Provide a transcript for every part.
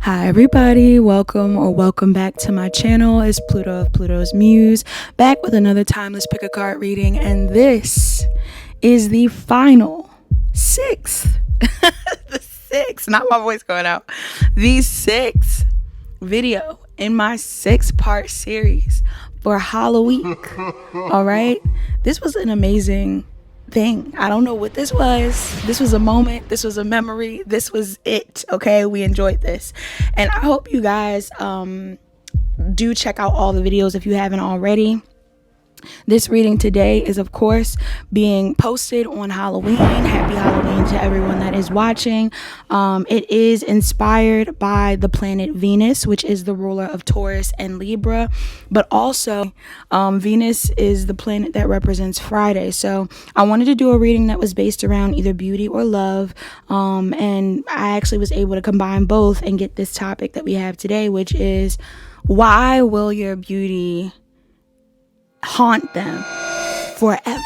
Hi everybody, welcome back to my channel. It's Pluto of Pluto's Muse, back with another timeless pick a card reading, and this is the final sixth, the sixth, not my voice going out, the sixth video in my 6-part series for Halloween. All right, this was an amazing thing. I don't know what this was. This was a moment. This was a memory. This was it. Okay, we enjoyed this, and I hope you guys do check out all the videos if you haven't already. This reading today is, of course, being posted on Halloween. Happy Halloween to everyone that is watching. It is inspired by the planet Venus, which is the ruler of Taurus and Libra. But also, Venus is the planet that represents Friday. So I wanted to do a reading that was based around either beauty or love. And I actually was able to combine both and get this topic that we have today, which is, why will your beauty haunt them forever?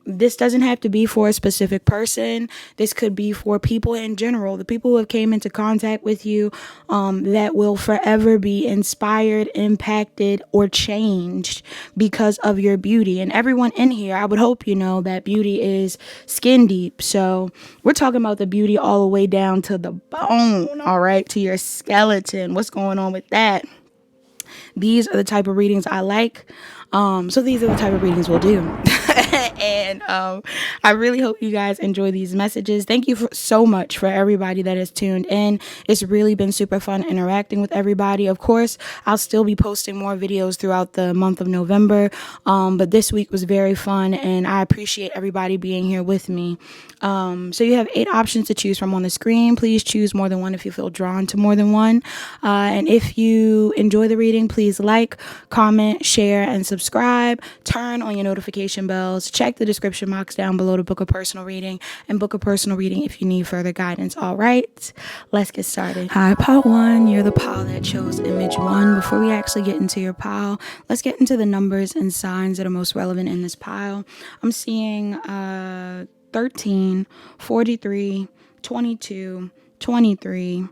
This doesn't have to be for a specific person. This could be for people in general, the people who have came into contact with you, that will forever be inspired, impacted, or changed because of your beauty. And everyone in here, I would hope you know that beauty is skin deep. So we're talking about the beauty all the way down to the bone, all right, to your skeleton. What's going on with that? These are the type of readings I like. So these are the type of readings we'll do. And I really hope you guys enjoy these messages. Thank you so much for everybody that has tuned in. It's really been super fun interacting with everybody. Of course, I'll still be posting more videos throughout the month of November. But this week was very fun, and I appreciate everybody being here with me. So you have 8 options to choose from on the screen. Please choose more than one if you feel drawn to more than one. And if you enjoy the reading, please like, comment, share, and subscribe. Turn on your notification bells. Check the description box down below to book a personal reading, and book a personal reading if you need further guidance. All right, let's get started. Hi, pile 1. You're the pile that chose image 1. Before we actually get into your pile, let's get into the numbers and signs that are most relevant in this pile. I'm seeing 13, 43, 22, 23.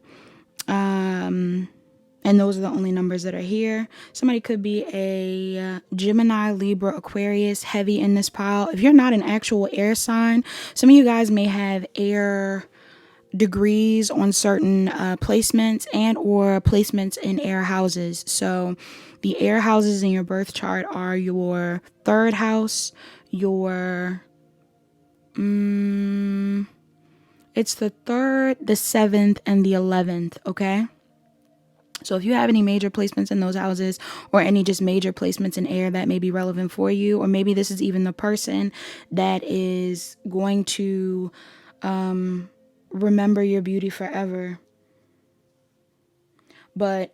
And those are the only numbers that are here. Somebody could be a Gemini, Libra, Aquarius, heavy in this pile. If you're not an actual air sign, some of you guys may have air degrees on certain placements and or placements in air houses. So the air houses in your birth chart are your 3rd house, your it's the 3rd, the 7th, and the 11th, okay? So if you have any major placements in those houses, or any just major placements in air that may be relevant for you, or maybe this is even the person that is going to remember your beauty forever. But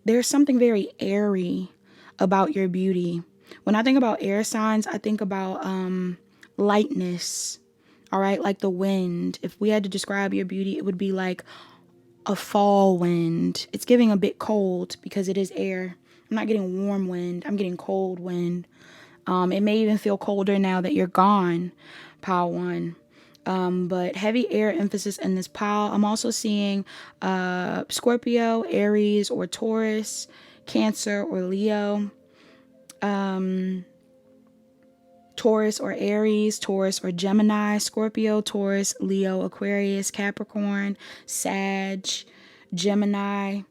there's something very airy about your beauty. When I think about air signs, I think about lightness, all right, like the wind. If we had to describe your beauty, it would be like a fall wind. It's giving a bit cold because it is air. I'm not getting warm wind. I'm getting cold wind. It may even feel colder now that you're gone, pile 1. But heavy air emphasis in this pile. I'm also seeing Scorpio, Aries, or Taurus, Cancer, or Leo. Taurus or Aries, Taurus or Gemini, Scorpio, Taurus, Leo, Aquarius, Capricorn, Sag, Gemini,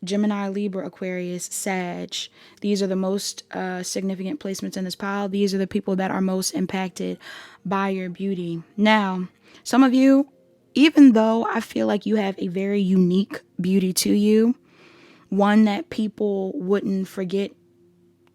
Libra, Aquarius, Sag. These are the most significant placements in this pile. These are the people that are most impacted by your beauty. Now, some of you, even though I feel like you have a very unique beauty to you, one that people wouldn't forget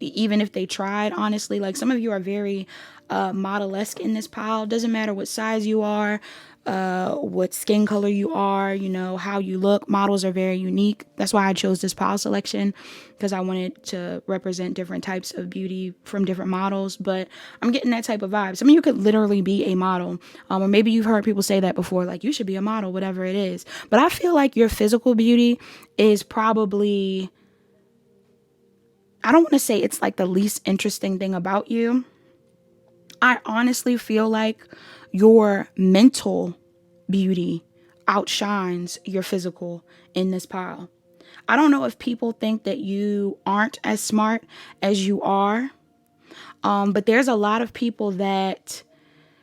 even if they tried, honestly. Like, some of you are very model-esque in this pile. Doesn't matter what size you are, what skin color you are, you know, how you look. Models are very unique. That's why I chose this pile selection, because I wanted to represent different types of beauty from different models. But I'm getting that type of vibe. Some of you could literally be a model, or maybe you've heard people say that before, like, you should be a model, whatever it is. But I feel like your physical beauty is probably, I don't want to say it's like the least interesting thing about you. I honestly feel like your mental beauty outshines your physical in this pile. I don't know if people think that you aren't as smart as you are, but there's a lot of people that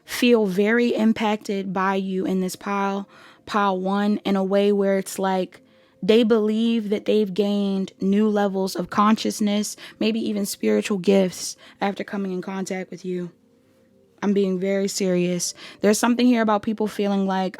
feel very impacted by you in this pile one, in a way where it's like they believe that they've gained new levels of consciousness, maybe even spiritual gifts after coming in contact with you. I'm being very serious. There's something here about people feeling like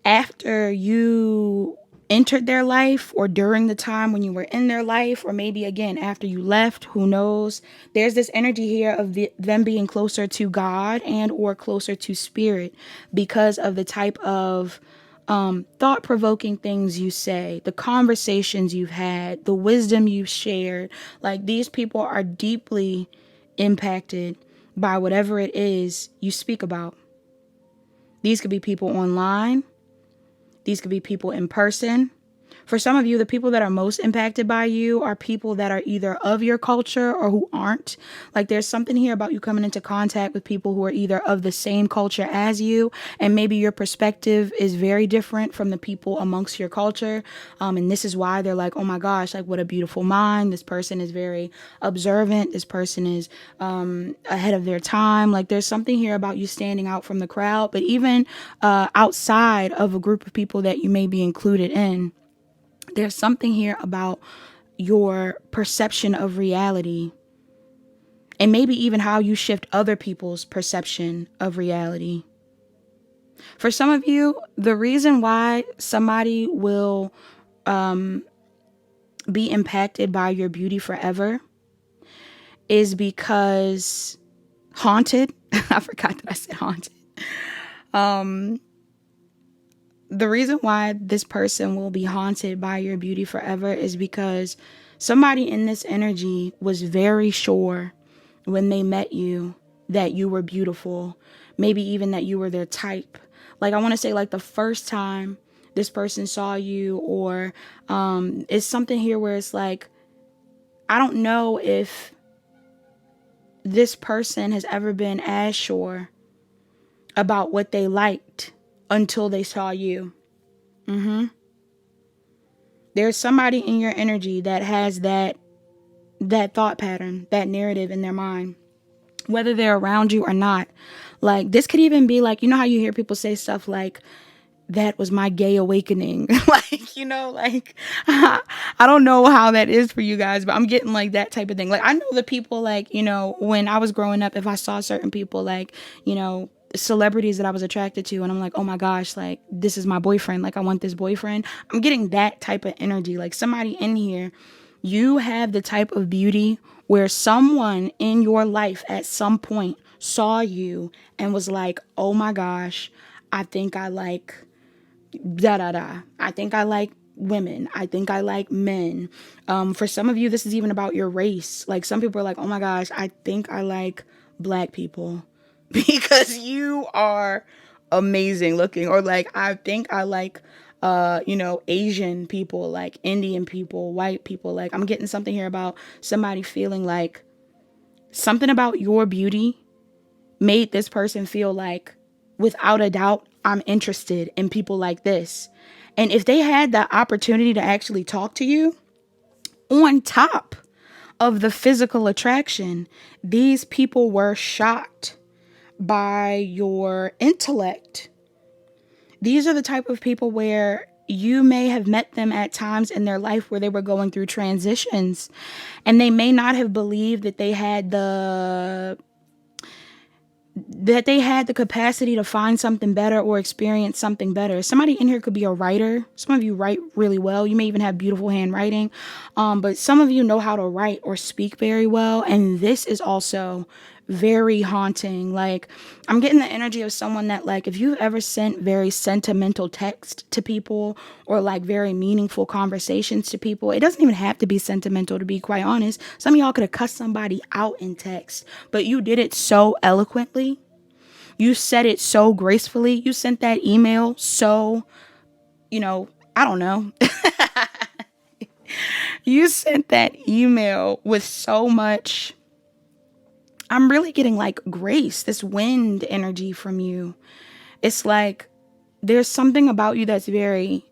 after you entered their life, or during the time when you were in their life, or maybe again after you left, who knows, there's this energy here of them being closer to God and or closer to spirit because of the type of thought-provoking things you say, the conversations you've had, the wisdom you've shared. Like, these people are deeply impacted by whatever it is you speak about. These could be people online. These could be people in person. For some of you, the people that are most impacted by you are people that are either of your culture or who aren't. Like, there's something here about you coming into contact with people who are either of the same culture as you, and maybe your perspective is very different from the people amongst your culture. And this is why they're like, oh my gosh, like, what a beautiful mind. This person is very observant. This person is ahead of their time. Like, there's something here about you standing out from the crowd, but even outside of a group of people that you may be included in. There's something here about your perception of reality, and maybe even how you shift other people's perception of reality. For some of you, the reason why somebody will be impacted by your beauty forever is because haunted. I forgot that I said haunted. The reason why this person will be haunted by your beauty forever is because somebody in this energy was very sure when they met you that you were beautiful, maybe even that you were their type. Like, I want to say, like, the first time this person saw you, or it's something here where it's like, I don't know if this person has ever been as sure about what they liked until they saw you. There's somebody in your energy that has that thought pattern, that narrative in their mind, whether they're around you or not. Like, this could even be like, you know how you hear people say stuff like, that was my gay awakening. Like, you know, like, I don't know how that is for you guys, but I'm getting like that type of thing. Like, I know the people, like, you know, when I was growing up, if I saw certain people, like, you know, celebrities that I was attracted to, and I'm like, oh my gosh, like, this is my boyfriend. Like, I want this boyfriend. I'm getting that type of energy. Like, somebody in here, you have the type of beauty where someone in your life at some point saw you and was like, oh my gosh, I think I like da da da. I think I like women. I think I like men. For some of you, this is even about your race. Like, some people are like, oh my gosh, I think I like black people because you are amazing looking. Or like, I think I like you know, Asian people, like Indian people, white people. Like, I'm getting something here about somebody feeling like something about your beauty made this person feel like, without a doubt, I'm interested in people like this. And if they had the opportunity to actually talk to you, on top of the physical attraction, these people were shocked by your intellect. These are the type of people where you may have met them at times in their life where they were going through transitions, and they may not have believed that they had the capacity to find something better or experience something better. Somebody in here could be a writer. Some of you write really well. You may even have beautiful handwriting. But some of you know how to write or speak very well. And this is also very haunting. Like, I'm getting the energy of someone that, like, if you've ever sent very sentimental text to people, or like very meaningful conversations to people, it doesn't even have to be sentimental, to be quite honest. Some of y'all could have cussed somebody out in text, but you did it so eloquently. You said it so gracefully. You sent that email so, you know, I don't know. You sent that email with so much, I'm really getting like grace, this wind energy from you. it's like there's something about you that's very,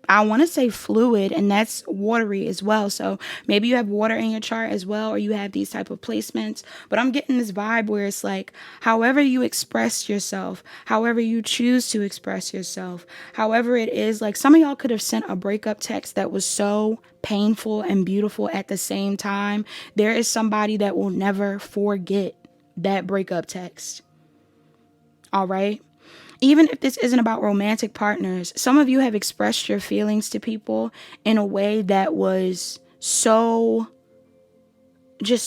I want to say fluid, and that's watery as well. So maybe you have water in your chart as well, or you have these type of placements. But I'm getting this vibe where it's like, however you express yourself, however you choose to express yourself, however it is, like some of y'all could have sent a breakup text that was so painful and beautiful at the same time. There is somebody that will never forget that breakup text. All right. Even if this isn't about romantic partners, some of you have expressed your feelings to people in a way that was just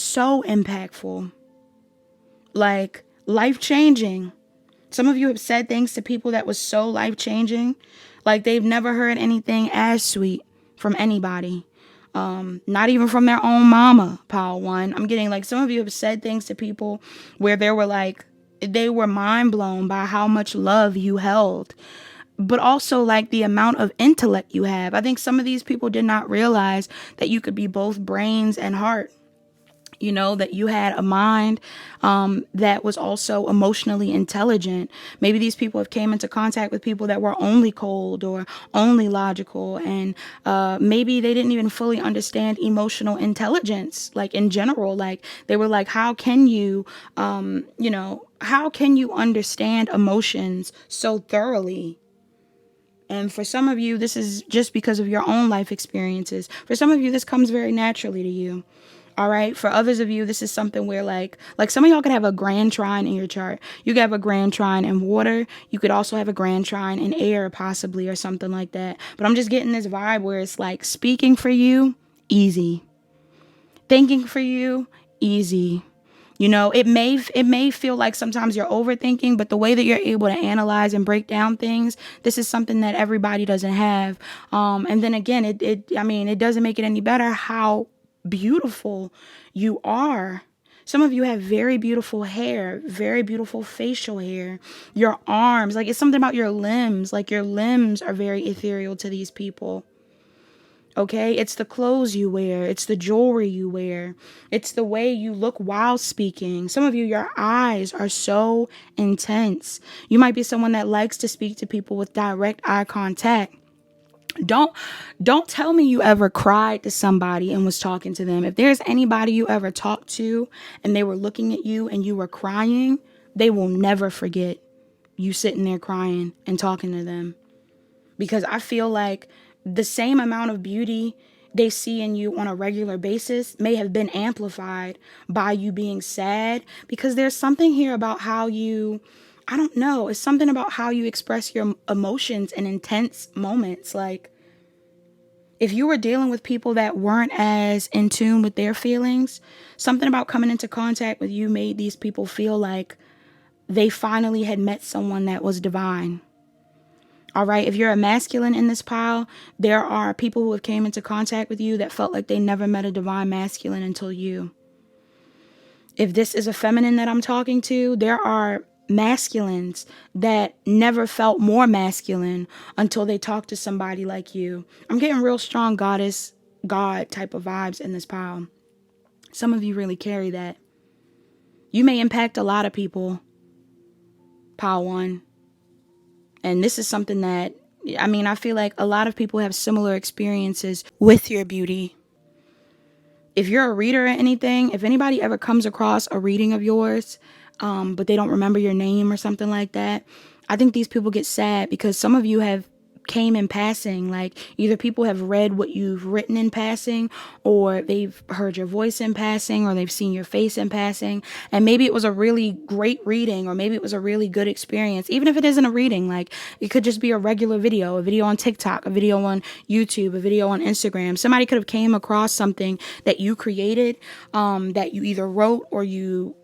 so impactful, like life-changing. Some of you have said things to people that was so life-changing, like they've never heard anything as sweet from anybody. Not even from their own mama, pile one. I'm getting like some of you have said things to people where they were mind blown by how much love you held, but also like the amount of intellect you have. I think some of these people did not realize that you could be both brains and heart. You know, that you had a mind that was also emotionally intelligent. Maybe these people have came into contact with people that were only cold or only logical, and maybe they didn't even fully understand emotional intelligence, like in general. Like they were like, how can you, how can you understand emotions so thoroughly? And for some of you, this is just because of your own life experiences. For some of you, this comes very naturally to you. All right. For others of you, this is something where like some of y'all could have a grand trine in your chart. You could have a grand trine in water. You could also have a grand trine in air, possibly, or something like that. But I'm just getting this vibe where it's like speaking for you, easy. Thinking for you, easy. You know, it may feel like sometimes you're overthinking, but the way that you're able to analyze and break down things, this is something that everybody doesn't have. And then again, it doesn't make it any better how beautiful you are. Some of you have very beautiful hair, very beautiful facial hair. Your arms, like it's something about your limbs. Like your limbs are very ethereal to these people. Okay, it's the clothes you wear. It's the jewelry you wear. It's the way you look while speaking. Some of you, your eyes are so intense. You might be someone that likes to speak to people with direct eye contact. Don't tell me you ever cried to somebody and was talking to them. If there's anybody you ever talked to and they were looking at you and you were crying, they will never forget you sitting there crying and talking to them. Because I feel like the same amount of beauty they see in you on a regular basis may have been amplified by you being sad, because there's something here about how you, I don't know, it's something about how you express your emotions in intense moments. Like if you were dealing with people that weren't as in tune with their feelings, something about coming into contact with you made these people feel like they finally had met someone that was divine. All right. If you're a masculine in this pile, there are people who have came into contact with you that felt like they never met a divine masculine until you. If this is a feminine that I'm talking to, there are masculines that never felt more masculine until they talked to somebody like you. I'm getting real strong goddess, God type of vibes in this pile. Some of you really carry that. You may impact a lot of people, pile one. And this is something that, I feel like a lot of people have similar experiences with your beauty. If you're a reader or anything, if anybody ever comes across a reading of yours, but they don't remember your name or something like that, I think these people get sad because some of you have came in passing. Like either people have read what you've written in passing, or they've heard your voice in passing, or they've seen your face in passing. And maybe it was a really great reading, or maybe it was a really good experience. Even if it isn't a reading, like it could just be a regular video, a video on TikTok, a video on YouTube, a video on Instagram. Somebody could have came across something that you created, that you either wrote or you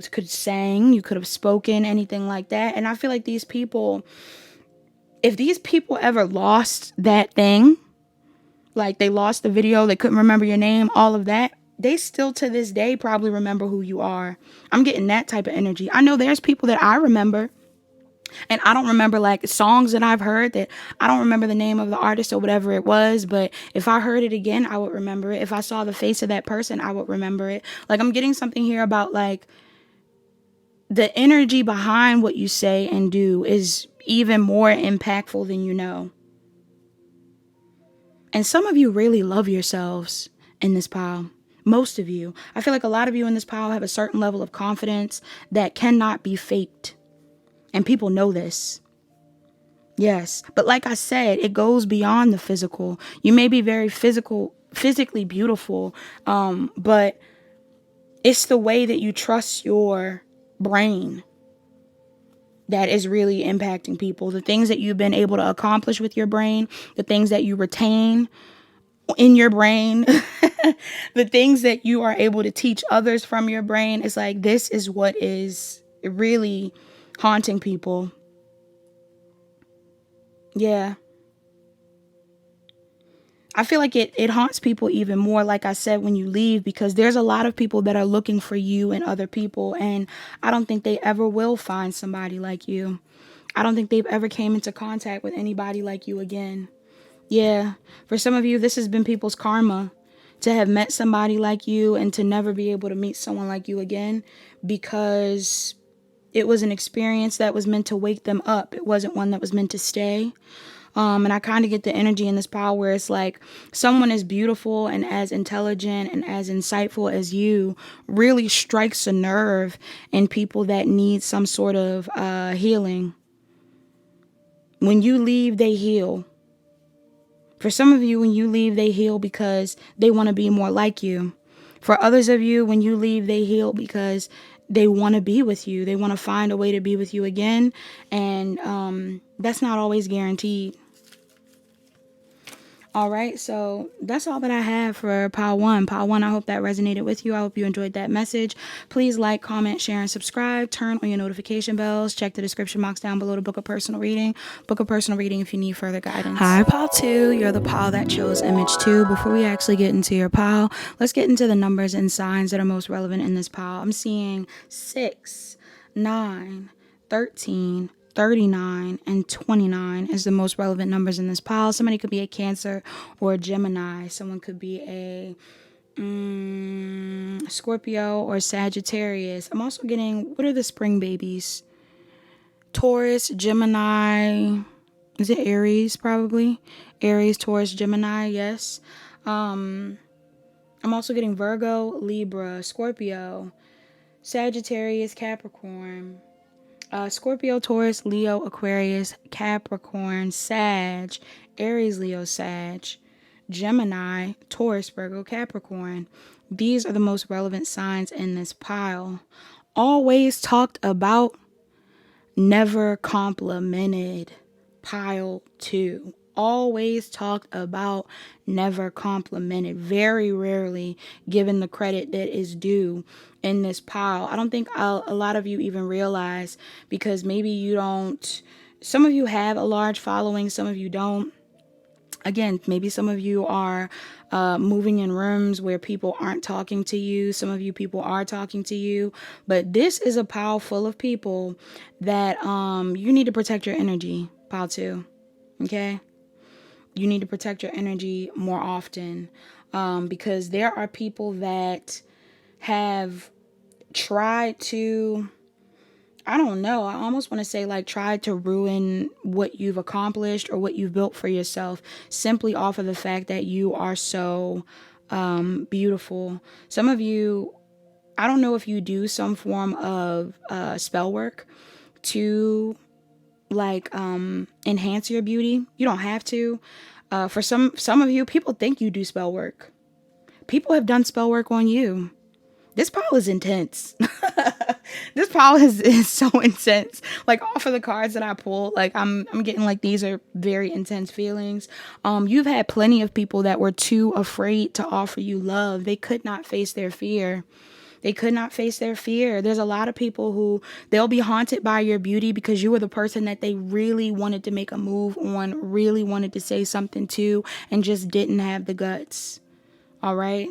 could sang, you could have spoken, anything like that. And I feel like these people, if these people ever lost that thing, like they lost the video, they couldn't remember your name, all of that, they still to this day probably remember who you are. I'm getting that type of energy. I know there's people that I remember, and I don't remember like songs that I've heard that I don't remember the name of the artist or whatever it was, but if I heard it again, I would remember it. If I saw the face of that person, I would remember it. Like I'm getting something here about like the energy behind what you say and do is even more impactful than you know. And some of you really love yourselves in this pile. Most of you. I feel like a lot of you in this pile have a certain level of confidence that cannot be faked. And people know this. Yes. But like I said, it goes beyond the physical. You may be very physically beautiful, but it's the way that you trust your brain that is really impacting people. The things that you've been able to accomplish with your brain, the things that you retain in your brain, the things that you are able to teach others from your brain. It's like, this is what is really haunting people. Yeah. I feel like it haunts people even more, like I said, when you leave, because there's a lot of people that are looking for you and other people, and I don't think they ever will find somebody like you. I don't think they've ever came into contact with anybody like you again. Yeah, for some of you, this has been people's karma to have met somebody like you and to never be able to meet someone like you again, because it was an experience that was meant to wake them up. It wasn't one that was meant to stay. And I kind of get the energy in this pile where it's like someone as beautiful and as intelligent and as insightful as you really strikes a nerve in people that need some sort of healing. When you leave, they heal. For some of you, when you leave, they heal because they want to be more like you. For others of you, when you leave, they heal because they want to be with you. They want to find a way to be with you again. And that's not always guaranteed. All right, so that's all that I have for Pile 1. Pile 1, I hope that resonated with you. I hope you enjoyed that message. Please like, comment, share, and subscribe. Turn on your notification bells. Check the description box down below to book a personal reading. Book a personal reading if you need further guidance. Hi, Pile 2. You're the pile that chose image 2. Before we actually get into your pile, let's get into the numbers and signs that are most relevant in this pile. I'm seeing 6, 9, 13, 39 and 29 is the most relevant numbers in this pile. Somebody could be a Cancer or a Gemini. Someone could be a Scorpio or Sagittarius. I'm also getting, what are the spring babies? Taurus, Gemini. Is it Aries probably? Aries, Taurus, Gemini, yes. I'm also getting Virgo, Libra, Scorpio, Sagittarius, Capricorn. Scorpio, Taurus, Leo, Aquarius, Capricorn, Sag, Aries, Leo, Sag, Gemini, Taurus, Virgo, Capricorn. These are the most relevant signs in this pile. Always talked about, never complimented. Pile 2. Always talked about, never complimented. Very rarely given the credit that is due in this pile. I don't think a lot of you even realize, because maybe you don't. Some of you have a large following, some of you don't. Again, maybe some of you are moving in rooms where people aren't talking to you. Some of you people are talking to you. But this is a pile full of people that you need to protect your energy. Pile 2. Okay? You need to protect your energy more often, because there are people that have tried to, I don't know, I almost want to say like tried to ruin what you've accomplished or what you've built for yourself simply off of the fact that you are so beautiful. Some of you, I don't know if you do some form of spell work to like enhance your beauty. You don't have to. For some of you, people think you do spell work. People have done spell work on you. This pile is intense. This pile is so intense. Like off of the cards that I pulled, like I'm getting like these are very intense feelings. You've had plenty of people that were too afraid to offer you love. They could not face their fear. They could not face their fear. There's a lot of people who they'll be haunted by your beauty because you were the person that they really wanted to make a move on, really wanted to say something to, and just didn't have the guts. All right.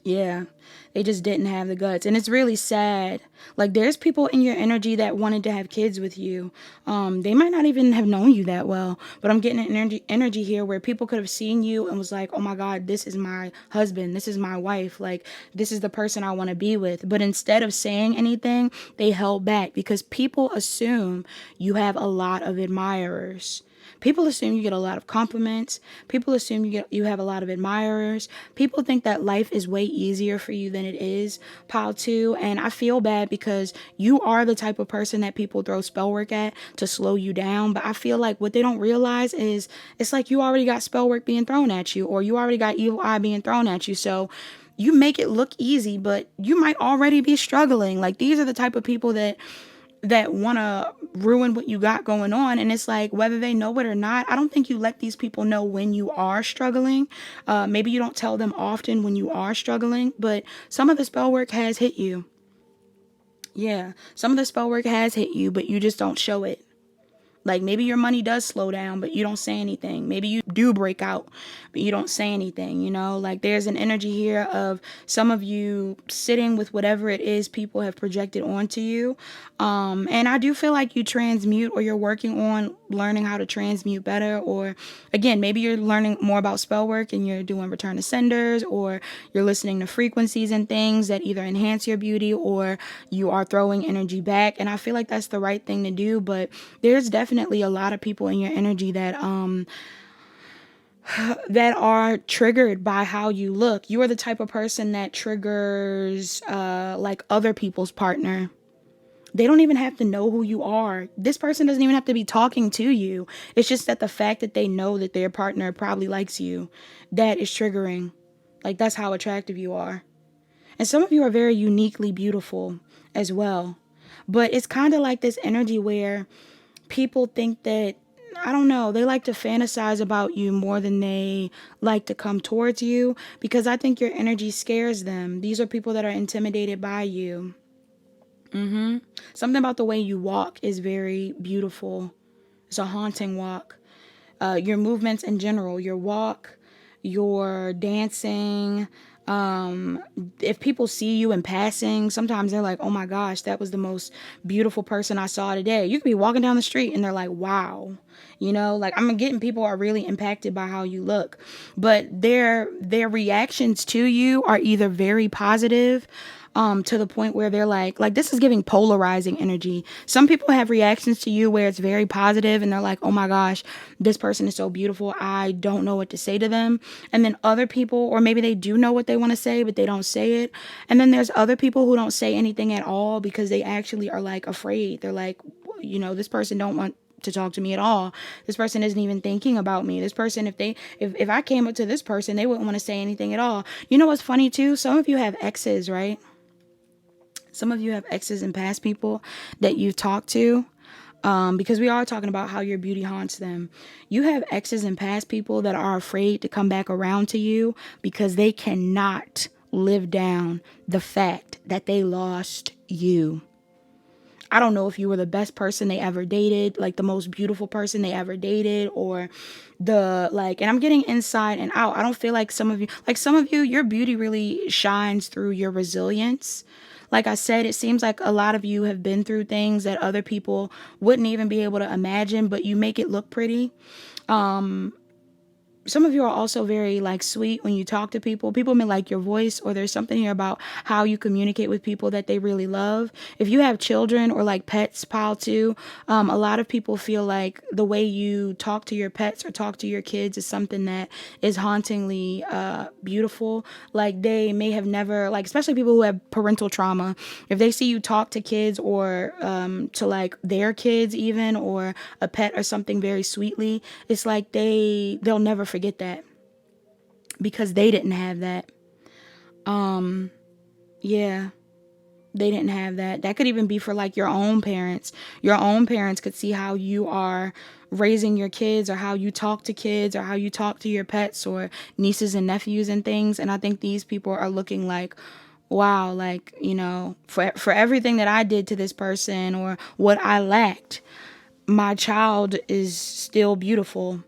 Yeah. They just didn't have the guts. And it's really sad. Like, there's people in your energy that wanted to have kids with you. They might not even have known you that well, but I'm getting an energy here where people could have seen you and was like, oh my God, this is my husband. This is my wife. Like, this is the person I want to be with. But instead of saying anything, they held back because people assume you have a lot of admirers. People assume you get a lot of compliments. People assume you have a lot of admirers. People think that life is way easier for you than it is, pile two. And I feel bad because you are the type of person that people throw spell work at to slow you down. But I feel like what they don't realize is it's like you already got spell work being thrown at you, or you already got evil eye being thrown at you. So you make it look easy, but you might already be struggling. Like, these are the type of people that want to ruin what you got going on. And it's like, whether they know it or not, I don't think you let these people know when you are struggling. Maybe you don't tell them often when you are struggling, but some of the spell work has hit you. Yeah, some of the spell work has hit you, but you just don't show it. Like, maybe your money does slow down, but you don't say anything. Maybe you do break out, but you don't say anything, you know? Like, there's an energy here of some of you sitting with whatever it is people have projected onto you. And I do feel like you transmute, or you're working on learning how to transmute better. Or, again, maybe you're learning more about spell work and you're doing return to senders, or you're listening to frequencies and things that either enhance your beauty, or you are throwing energy back. And I feel like that's the right thing to do. But there's definitely a lot of people in your energy that that are triggered by how you look. You are the type of person that triggers like other people's partner. They don't even have to know who you are. This person doesn't even have to be talking to you. It's just that the fact that they know that their partner probably likes you, that is triggering. Like, that's how attractive you are. And some of you are very uniquely beautiful as well. But it's kind of like this energy where people think that, I don't know, they like to fantasize about you more than they like to come towards you, because I think your energy scares them. These are people that are intimidated by you. Something about the way you walk is very beautiful. It's a haunting walk. Your movements in general, your walk, your dancing. If people see you in passing, sometimes they're like, oh my gosh, that was the most beautiful person I saw today. You could be walking down the street and they're like, wow. You know, like, I'm getting people are really impacted by how you look. But their reactions to you are either very positive, to the point where they're like this is giving polarizing energy. Some people have reactions to you where it's very positive and they're like, oh my gosh, this person is so beautiful, I don't know what to say to them. And then other people, or maybe they do know what they want to say, but they don't say it. And then there's other people who don't say anything at all because they actually are like afraid. They're like, you know, this person don't want to talk to me at all. This person isn't even thinking about me. This person, if I came up to this person, they wouldn't want to say anything at all. You know what's funny too? Some of you have exes, right? Some of you have exes and past people that you've talked to, because we are talking about how your beauty haunts them. You have exes and past people that are afraid to come back around to you because they cannot live down the fact that they lost you. I don't know if you were the best person they ever dated, like the most beautiful person they ever dated, or and I'm getting inside and out. I don't feel like some of you, your beauty really shines through your resilience. Like I said, it seems like a lot of you have been through things that other people wouldn't even be able to imagine, but you make it look pretty. Some of you are also very sweet when you talk to people. People may like your voice, or there's something here about how you communicate with people that they really love. If you have children or pets, pile too, a lot of people feel like the way you talk to your pets or talk to your kids is something that is hauntingly beautiful. Like, they may have never, especially people who have parental trauma, if they see you talk to kids, or to their kids even, or a pet or something very sweetly, it's like they'll never forget that because they didn't have that. Yeah, they didn't have that. That could even be for your own parents. Your own parents could see how you are raising your kids, or how you talk to kids, or how you talk to your pets or nieces and nephews and things. And I think these people are looking like, wow, for everything that I did to this person, or what I lacked, my child is still beautiful.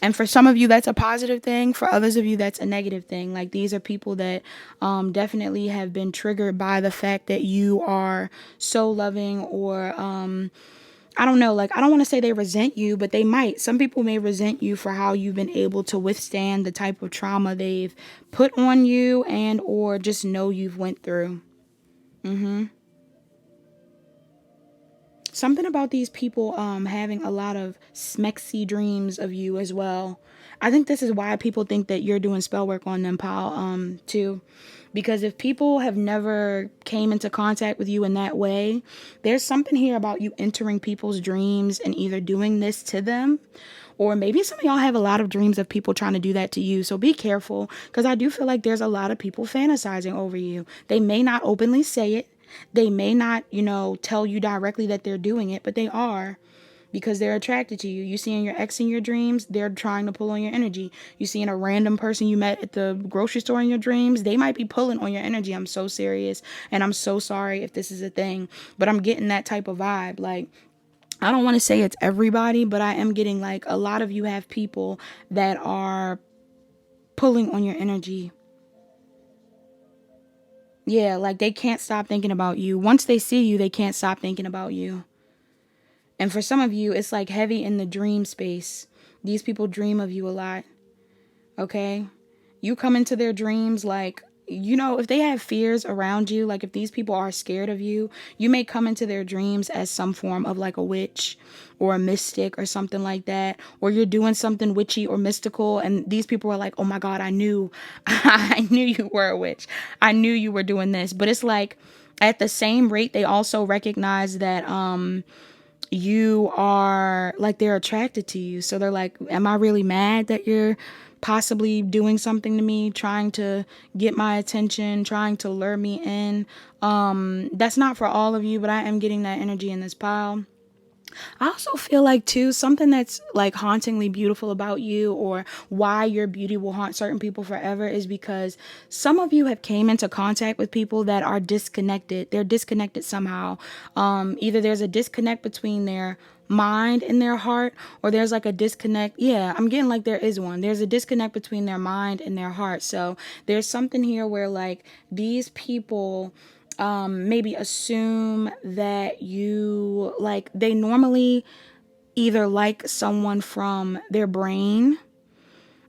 And for some of you, that's a positive thing. For others of you, that's a negative thing. Like, these are people that definitely have been triggered by the fact that you are so loving, or I don't know, like, I don't want to say they resent you, but they might. Some people may resent you for how you've been able to withstand the type of trauma they've put on you, and or just know you've went through. Something about these people having a lot of smexy dreams of you as well. I think this is why people think that you're doing spell work on them, pal, too. Because if people have never came into contact with you in that way, there's something here about you entering people's dreams and either doing this to them, or maybe some of y'all have a lot of dreams of people trying to do that to you. So be careful, because I do feel like there's a lot of people fantasizing over you. They may not openly say it. They may not, tell you directly that they're doing it, but they are, because they're attracted to you. You seeing your ex in your dreams, they're trying to pull on your energy. You seeing a random person you met at the grocery store in your dreams, they might be pulling on your energy. I'm so serious, and I'm so sorry if this is a thing, but I'm getting that type of vibe. Like, I don't want to say it's everybody, but I am getting like a lot of you have people that are pulling on your energy. Yeah, like they can't stop thinking about you. Once they see you, they can't stop thinking about you. And for some of you, it's like heavy in the dream space. These people dream of you a lot. Okay? You come into their dreams like, if they have fears around you, like if these people are scared of you, you may come into their dreams as some form of like a witch or a mystic or something like that. Or you're doing something witchy or mystical, and these people are like, oh my God, I knew, I knew you were a witch. I knew you were doing this. But it's like, at the same rate, they also recognize that, you are like, they're attracted to you. So they're like, am I really mad that you're possibly doing something to me, trying to get my attention, trying to lure me in? That's not for all of you, but I am getting that energy in this pile. I also feel like too, something that's like hauntingly beautiful about you, or why your beauty will haunt certain people forever, is because some of you have came into contact with people that are disconnected. They're disconnected somehow. Either there's a disconnect between their mind and their heart, or there's like a disconnect. Yeah, I'm getting like there is one. There's a disconnect between their mind and their heart. So there's something here where like these people maybe assume that you, like, they normally either like someone from their brain,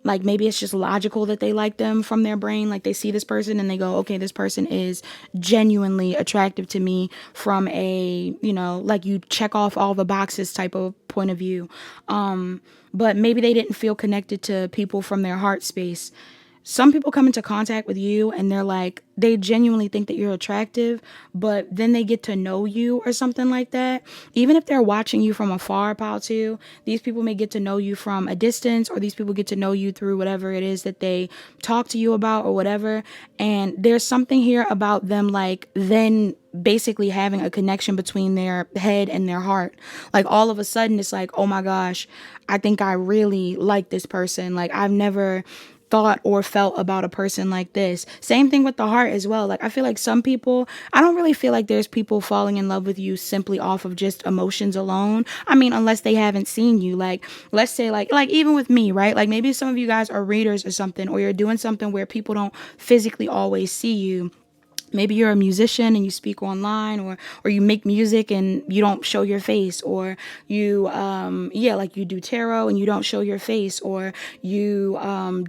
like maybe it's just logical that they like them from their brain, like they see this person and they go, okay, this person is genuinely attractive to me from a, like, you check off all the boxes type of point of view. But maybe they didn't feel connected to people from their heart space. Some people come into contact with you and they're like, they genuinely think that you're attractive, but then they get to know you or something like that. Even if they're watching you from afar, pal, too, these people may get to know you from a distance, or these people get to know you through whatever it is that they talk to you about or whatever. And there's something here about them, like, then basically having a connection between their head and their heart. Like, all of a sudden it's like, oh my gosh, I think I really like this person. Like, I've never thought or felt about a person like this. Same thing with the heart as well. Like, I feel like some people, I don't really feel like there's people falling in love with you simply off of just emotions alone. I mean, unless they haven't seen you. Like, let's say like even with me, right? Like, maybe some of you guys are readers or something, or you're doing something where people don't physically always see you. Maybe you're a musician and you speak online, or you make music and you don't show your face, or you like you do tarot and you don't show your face, or you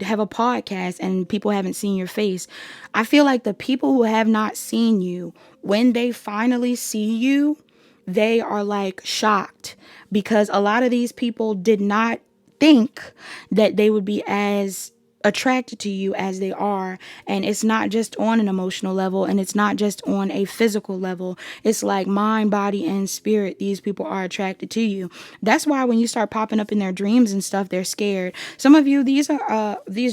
have a podcast and people haven't seen your face. I feel like the people who have not seen you, when they finally see you, they are like shocked, because a lot of these people did not think that they would be as attracted to you as they are. And it's not just on an emotional level, and it's not just on a physical level. It's like mind, body, and spirit. These people are attracted to you. That's why when you start popping up in their dreams and stuff, they're scared. Some of you, these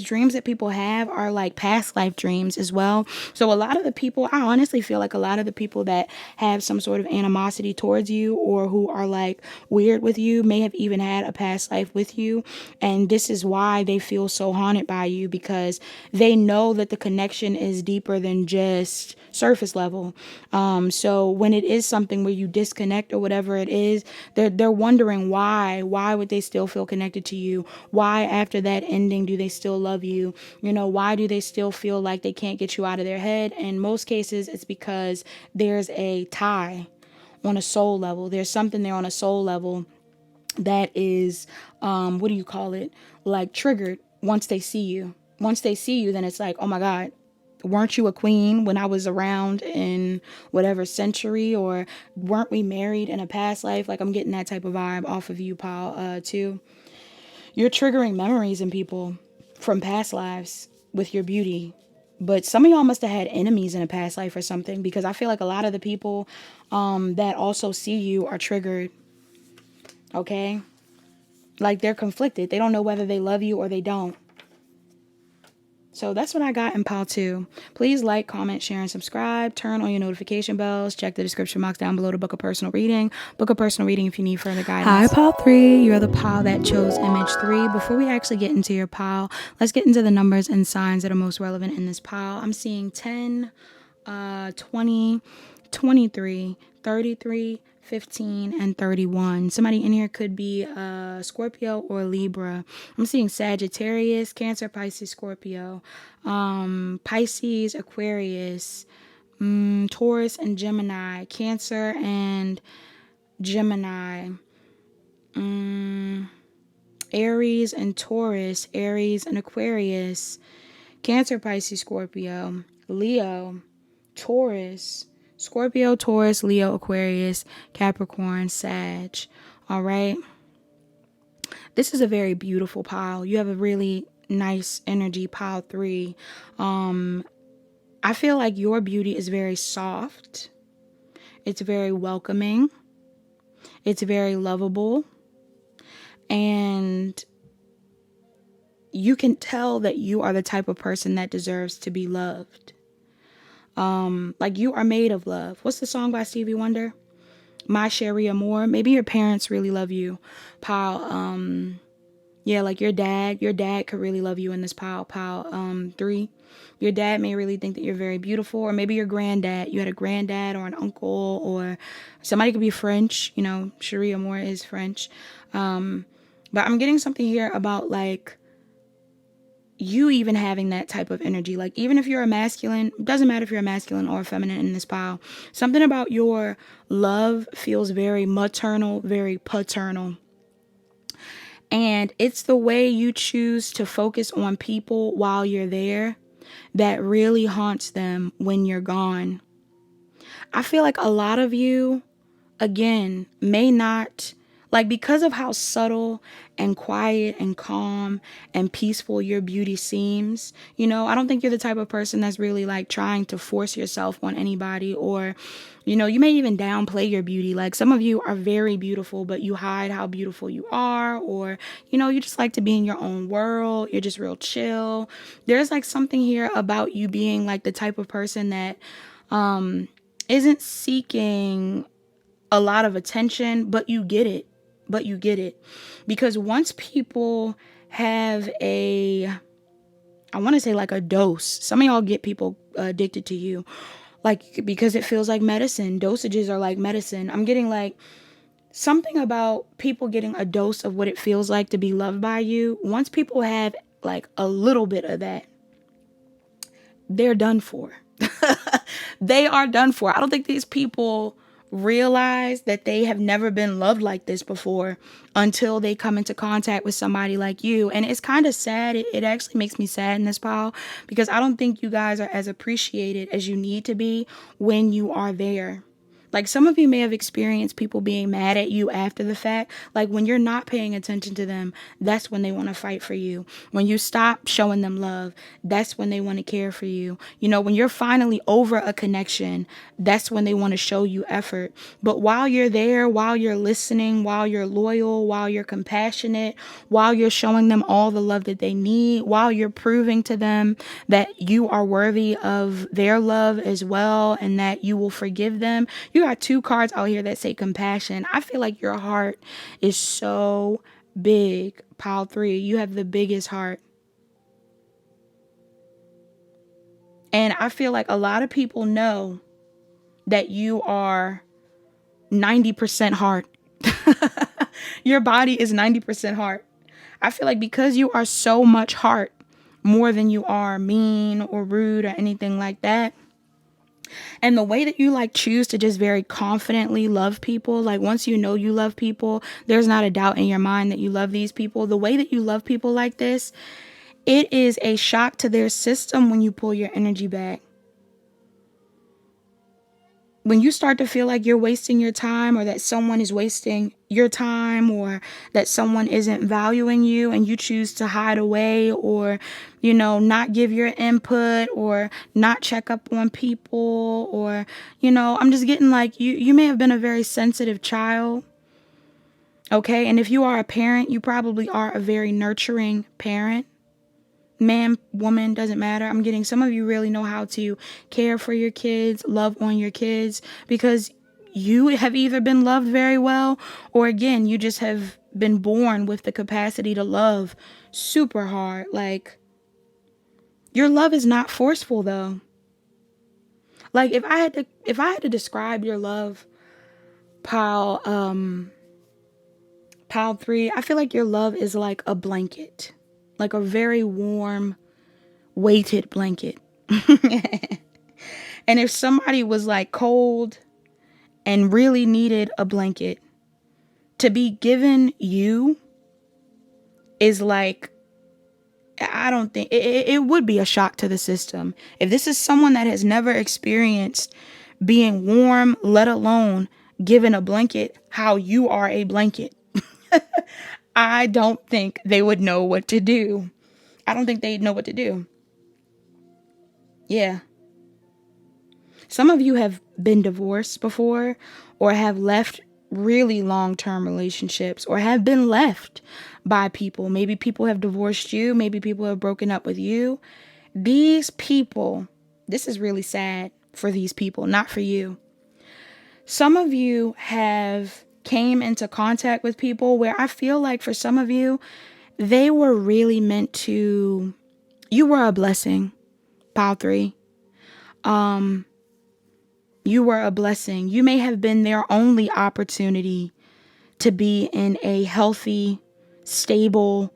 dreams that people have are like past life dreams as well. So a lot of the people, I honestly feel like a lot of the people that have some sort of animosity towards you, or who are like weird with you, may have even had a past life with you, and this is why they feel so haunted by by you because they know that the connection is deeper than just surface level. So when it is something where you disconnect or whatever it is, they're wondering why. Why would they still feel connected to you? Why after that ending do they still love you? You know, why do they still feel like they can't get you out of their head? In most cases, it's because there's a tie on a soul level. There's something there on a soul level that is, what do you call it? Like triggered once they see you. Once they see you, then it's like, oh my God, weren't you a queen when I was around in whatever century? Or weren't we married in a past life? Like, I'm getting that type of vibe off of you, Paul, too. You're triggering memories in people from past lives with your beauty. But some of y'all must have had enemies in a past life or something, because I feel like a lot of the people that also see you are triggered. Okay? Like, they're conflicted. They don't know whether they love you or they don't. So that's what I got in pile 2. Please like, comment, share, and subscribe. Turn on your notification bells. Check the description box down below to book a personal reading. Book a personal reading if you need further guidance. Hi, pile 3. You're the pile that chose image 3. Before we actually get into your pile, let's get into the numbers and signs that are most relevant in this pile. I'm seeing 10, 20, 23, 33, 15, and 31. Somebody in here could be Scorpio or Libra. I'm seeing Sagittarius, Cancer, Pisces, Scorpio, Pisces, Aquarius, Taurus and Gemini, Cancer and Gemini, Aries and Taurus, Aries and Aquarius, Cancer, Pisces, Scorpio, Leo, Taurus, Scorpio, Taurus, Leo, Aquarius, Capricorn, Sag. All right. This is a very beautiful pile. You have a really nice energy, pile 3. I feel like your beauty is very soft. It's very welcoming. It's very lovable. And you can tell that you are the type of person that deserves to be loved. Like, you are made of love. What's the song by Stevie Wonder? My Cherie Amour. Maybe your parents really love you, pile. Yeah, like your dad could really love you in this pile. 3. Your dad may really think that you're very beautiful, or maybe your granddad. You had a granddad or an uncle, or somebody could be French. You know, Cherie Amour is French. But I'm getting something here about, like, you even having that type of energy. Like, even if you're a masculine, doesn't matter if you're a masculine or a feminine in this pile, something about your love feels very maternal, very paternal. And it's the way you choose to focus on people while you're there that really haunts them when you're gone. I feel like a lot of you, again, may not, like, because of how subtle and quiet and calm and peaceful your beauty seems, you know, I don't think you're the type of person that's really, like, trying to force yourself on anybody, or, you know, you may even downplay your beauty. Like, some of you are very beautiful, but you hide how beautiful you are, or, you know, you just like to be in your own world. You're just real chill. There's, like, something here about you being, like, the type of person that isn't seeking a lot of attention, but you get it. Because once people have I want to say, like, a dose. Some of y'all get people addicted to you, like, because it feels like medicine. Dosages are like medicine. I'm getting, like, something about people getting a dose of what it feels like to be loved by you. Once people have, like, a little bit of that, they're done for. They are done for. I don't think these people realize that they have never been loved like this before until they come into contact with somebody like you. And it's kind of sad. It actually makes me sad in this pile, because I don't think you guys are as appreciated as you need to be when you are there. Like, some of you may have experienced people being mad at you after the fact. Like, when you're not paying attention to them, that's when they want to fight for you. When you stop showing them love, that's when they want to care for you. You know, when you're finally over a connection, that's when they want to show you effort. But while you're there, while you're listening, while you're loyal, while you're compassionate, while you're showing them all the love that they need, while you're proving to them that you are worthy of their love as well, and that you will forgive them, you got 2 cards out here that say compassion. I feel like your heart is so big, pile 3. You have the biggest heart. And I feel like a lot of people know that you are 90% heart. Your body is 90% heart. I feel like because you are so much heart, more than you are mean or rude or anything like that. And the way that you like choose to just very confidently love people, like once you know you love people, there's not a doubt in your mind that you love these people. The way that you love people like this, it is a shock to their system when you pull your energy back. When you start to feel like you're wasting your time, or that someone is wasting your time, or that someone isn't valuing you, and you choose to hide away, or, not give your input, or not check up on people, or, I'm just getting like you may have been a very sensitive child. Okay. And if you are a parent, you probably are a very nurturing parent. Man, woman, doesn't matter. I'm getting some of you really know how to care for your kids, love on your kids, because you have either been loved very well, or again, you just have been born with the capacity to love super hard. Like, your love is not forceful though. Like, if I had to describe your love, pile 3, I feel like your love is like a blanket, like a very warm, weighted blanket. And if somebody was like cold and really needed a blanket, to be given you is like, I don't think it would be a shock to the system. If this is someone that has never experienced being warm, let alone given a blanket, how you are a blanket, I don't think they would know what to do. I don't think they'd know what to do. Yeah. Some of you have been divorced before, or have left really long-term relationships, or have been left by people. Maybe people have divorced you. Maybe people have broken up with you. These people, this is really sad for these people, not for you. Some of you have came into contact with people where I feel like for some of you, they were really meant to, you were a blessing. Pile 3. You were a blessing. You may have been their only opportunity to be in a healthy, stable,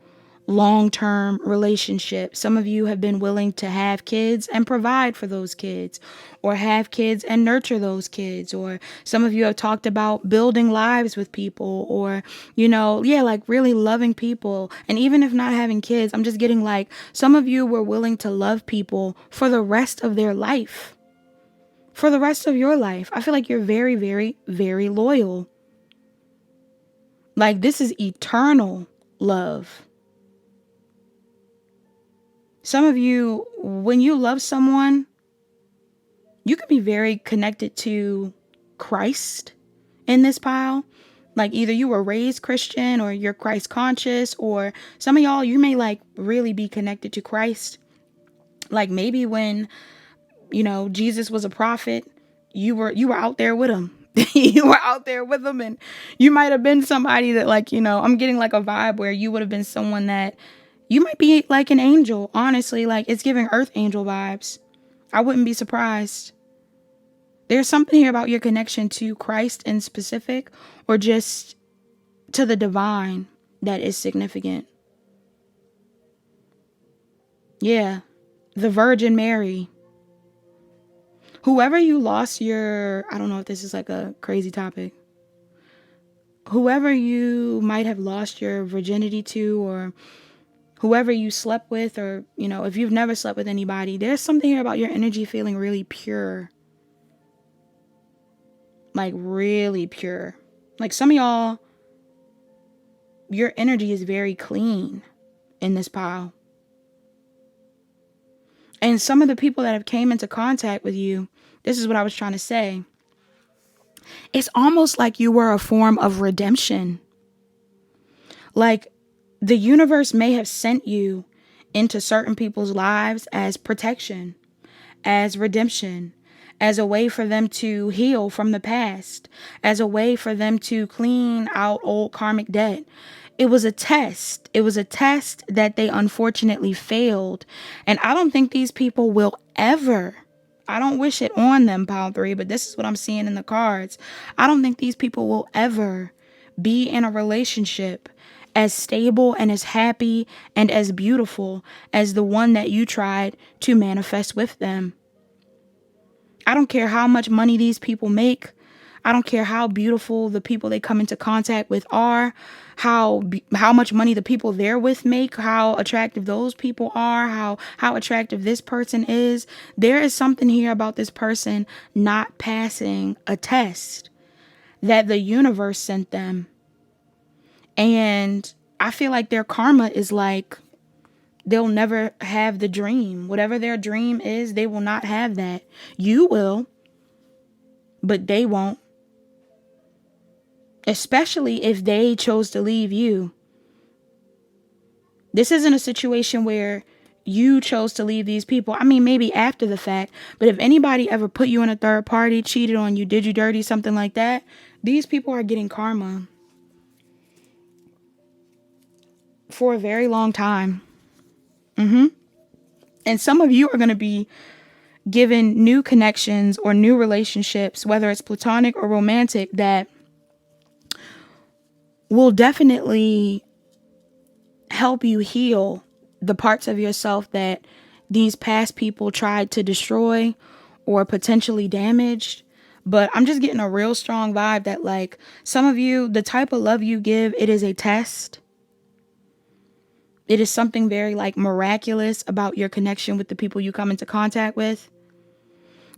long-term relationship. Some of you have been willing to have kids and provide for those kids, or have kids and nurture those kids. Or some of you have talked about building lives with people, or, like really loving people. And even if not having kids, I'm just getting like, some of you were willing to love people for the rest of their life. For the rest of your life. I feel like you're very, very, very loyal. Like, this is eternal love. Some of you, when you love someone, you could be very connected to Christ in this pile. Like, either you were raised Christian, or you're Christ conscious, or some of y'all, you may like really be connected to Christ. Like, maybe when Jesus was a prophet, you were out there with him. You were out there with him, and you might have been somebody that like, I'm getting like a vibe where you would have been someone that you might be like an angel. Honestly, like, it's giving earth angel vibes. I wouldn't be surprised. There's something here about your connection to Christ in specific, or just to the divine, that is significant. Yeah. The Virgin Mary. Whoever you lost your, I don't know if this is like a crazy topic. Whoever you might have lost your virginity to, or whoever you slept with, or, if you've never slept with anybody, there's something here about your energy feeling really pure. Like, really pure. Like, some of y'all, your energy is very clean in this pile. And some of the people that have came into contact with you, this is what I was trying to say. It's almost like you were a form of redemption. Like, the universe may have sent you into certain people's lives as protection, as redemption, as a way for them to heal from the past, as a way for them to clean out old karmic debt. It was a test. It was a test that they unfortunately failed. And I don't think these people will ever, I don't wish it on them, pile 3, but this is what I'm seeing in the cards. I don't think these people will ever be in a relationship as stable and as happy and as beautiful as the one that you tried to manifest with them. I don't care how much money these people make. I don't care how beautiful the people they come into contact with are, how much money the people they're with make, how attractive those people are, how attractive this person is. There is something here about this person not passing a test that the universe sent them. And I feel like their karma is like, they'll never have the dream. Whatever their dream is, they will not have that. You will, but they won't. Especially if they chose to leave you. This isn't a situation where you chose to leave these people. I mean, maybe after the fact, but if anybody ever put you in a third party, cheated on you, did you dirty, something like that, these people are getting karma for a very long time. And some of you are going to be given new connections or new relationships, whether it's platonic or romantic, that will definitely help you heal the parts of yourself that these past people tried to destroy or potentially damaged. But I'm just getting a real strong vibe that, like, some of you, the type of love you give, it is a test. It is something very, like, miraculous about your connection with the people you come into contact with.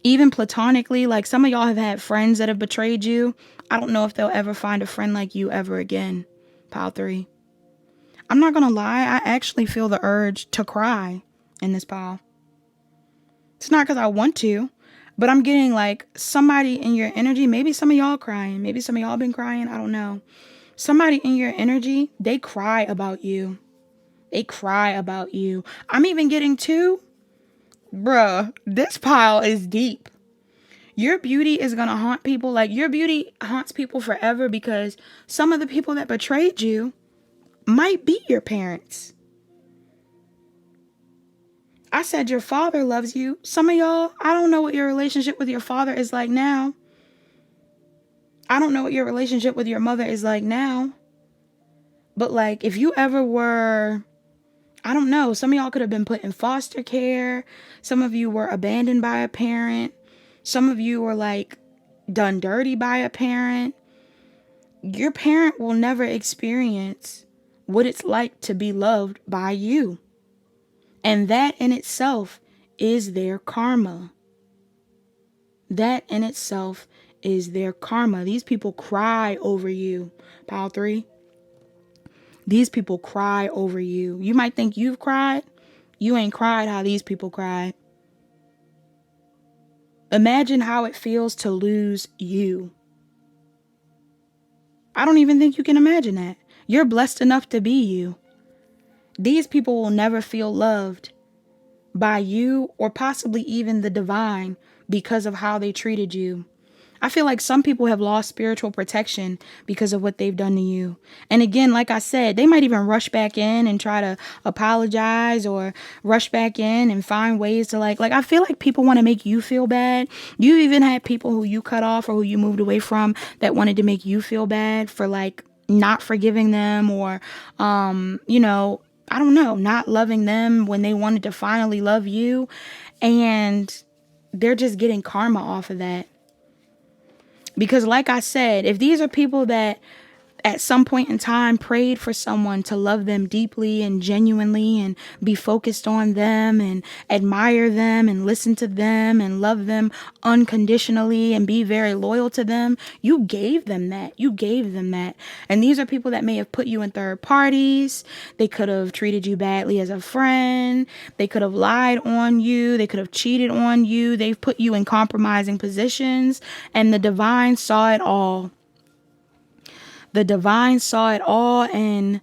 Even platonically, like, some of y'all have had friends that have betrayed you. I don't know if they'll ever find a friend like you ever again, pile 3. I'm not going to lie. I actually feel the urge to cry in this pile. It's not because I want to, but I'm getting like somebody in your energy. Maybe some of y'all crying. Maybe some of y'all been crying. I don't know. Somebody in your energy, they cry about you. They cry about you. I'm even getting bruh, this pile is deep. Your beauty is going to haunt people. Like, your beauty haunts people forever because some of the people that betrayed you might be your parents. I said your father loves you. Some of y'all, I don't know what your relationship with your father is like now. I don't know what your relationship with your mother is like now. But, like, if you ever were, I don't know, some of y'all could have been put in foster care. Some of you were abandoned by a parent. Some of you were, like, done dirty by a parent. Your parent will never experience what it's like to be loved by you. And that in itself is their karma. That in itself is their karma. These people cry over you, pile 3. These people cry over you. You might think you've cried. You ain't cried how these people cried. Imagine how it feels to lose you. I don't even think you can imagine that. You're blessed enough to be you. These people will never feel loved by you or possibly even the divine because of how they treated you. I feel like some people have lost spiritual protection because of what they've done to you. And again, like I said, they might even rush back in and try to apologize or rush back in and find ways to like I feel like people want to make you feel bad. You even had people who you cut off or who you moved away from that wanted to make you feel bad for like not forgiving them or, I don't know, not loving them when they wanted to finally love you. And they're just getting karma off of that. Because like I said, if these are people that at some point in time prayed for someone to love them deeply and genuinely and be focused on them and admire them and listen to them and love them unconditionally and be very loyal to them, you gave them that. You gave them that. And these are people that may have put you in third parties. They could have treated you badly as a friend. They could have lied on you. They could have cheated on you. They've put you in compromising positions, and the divine saw it all. The divine saw it all, and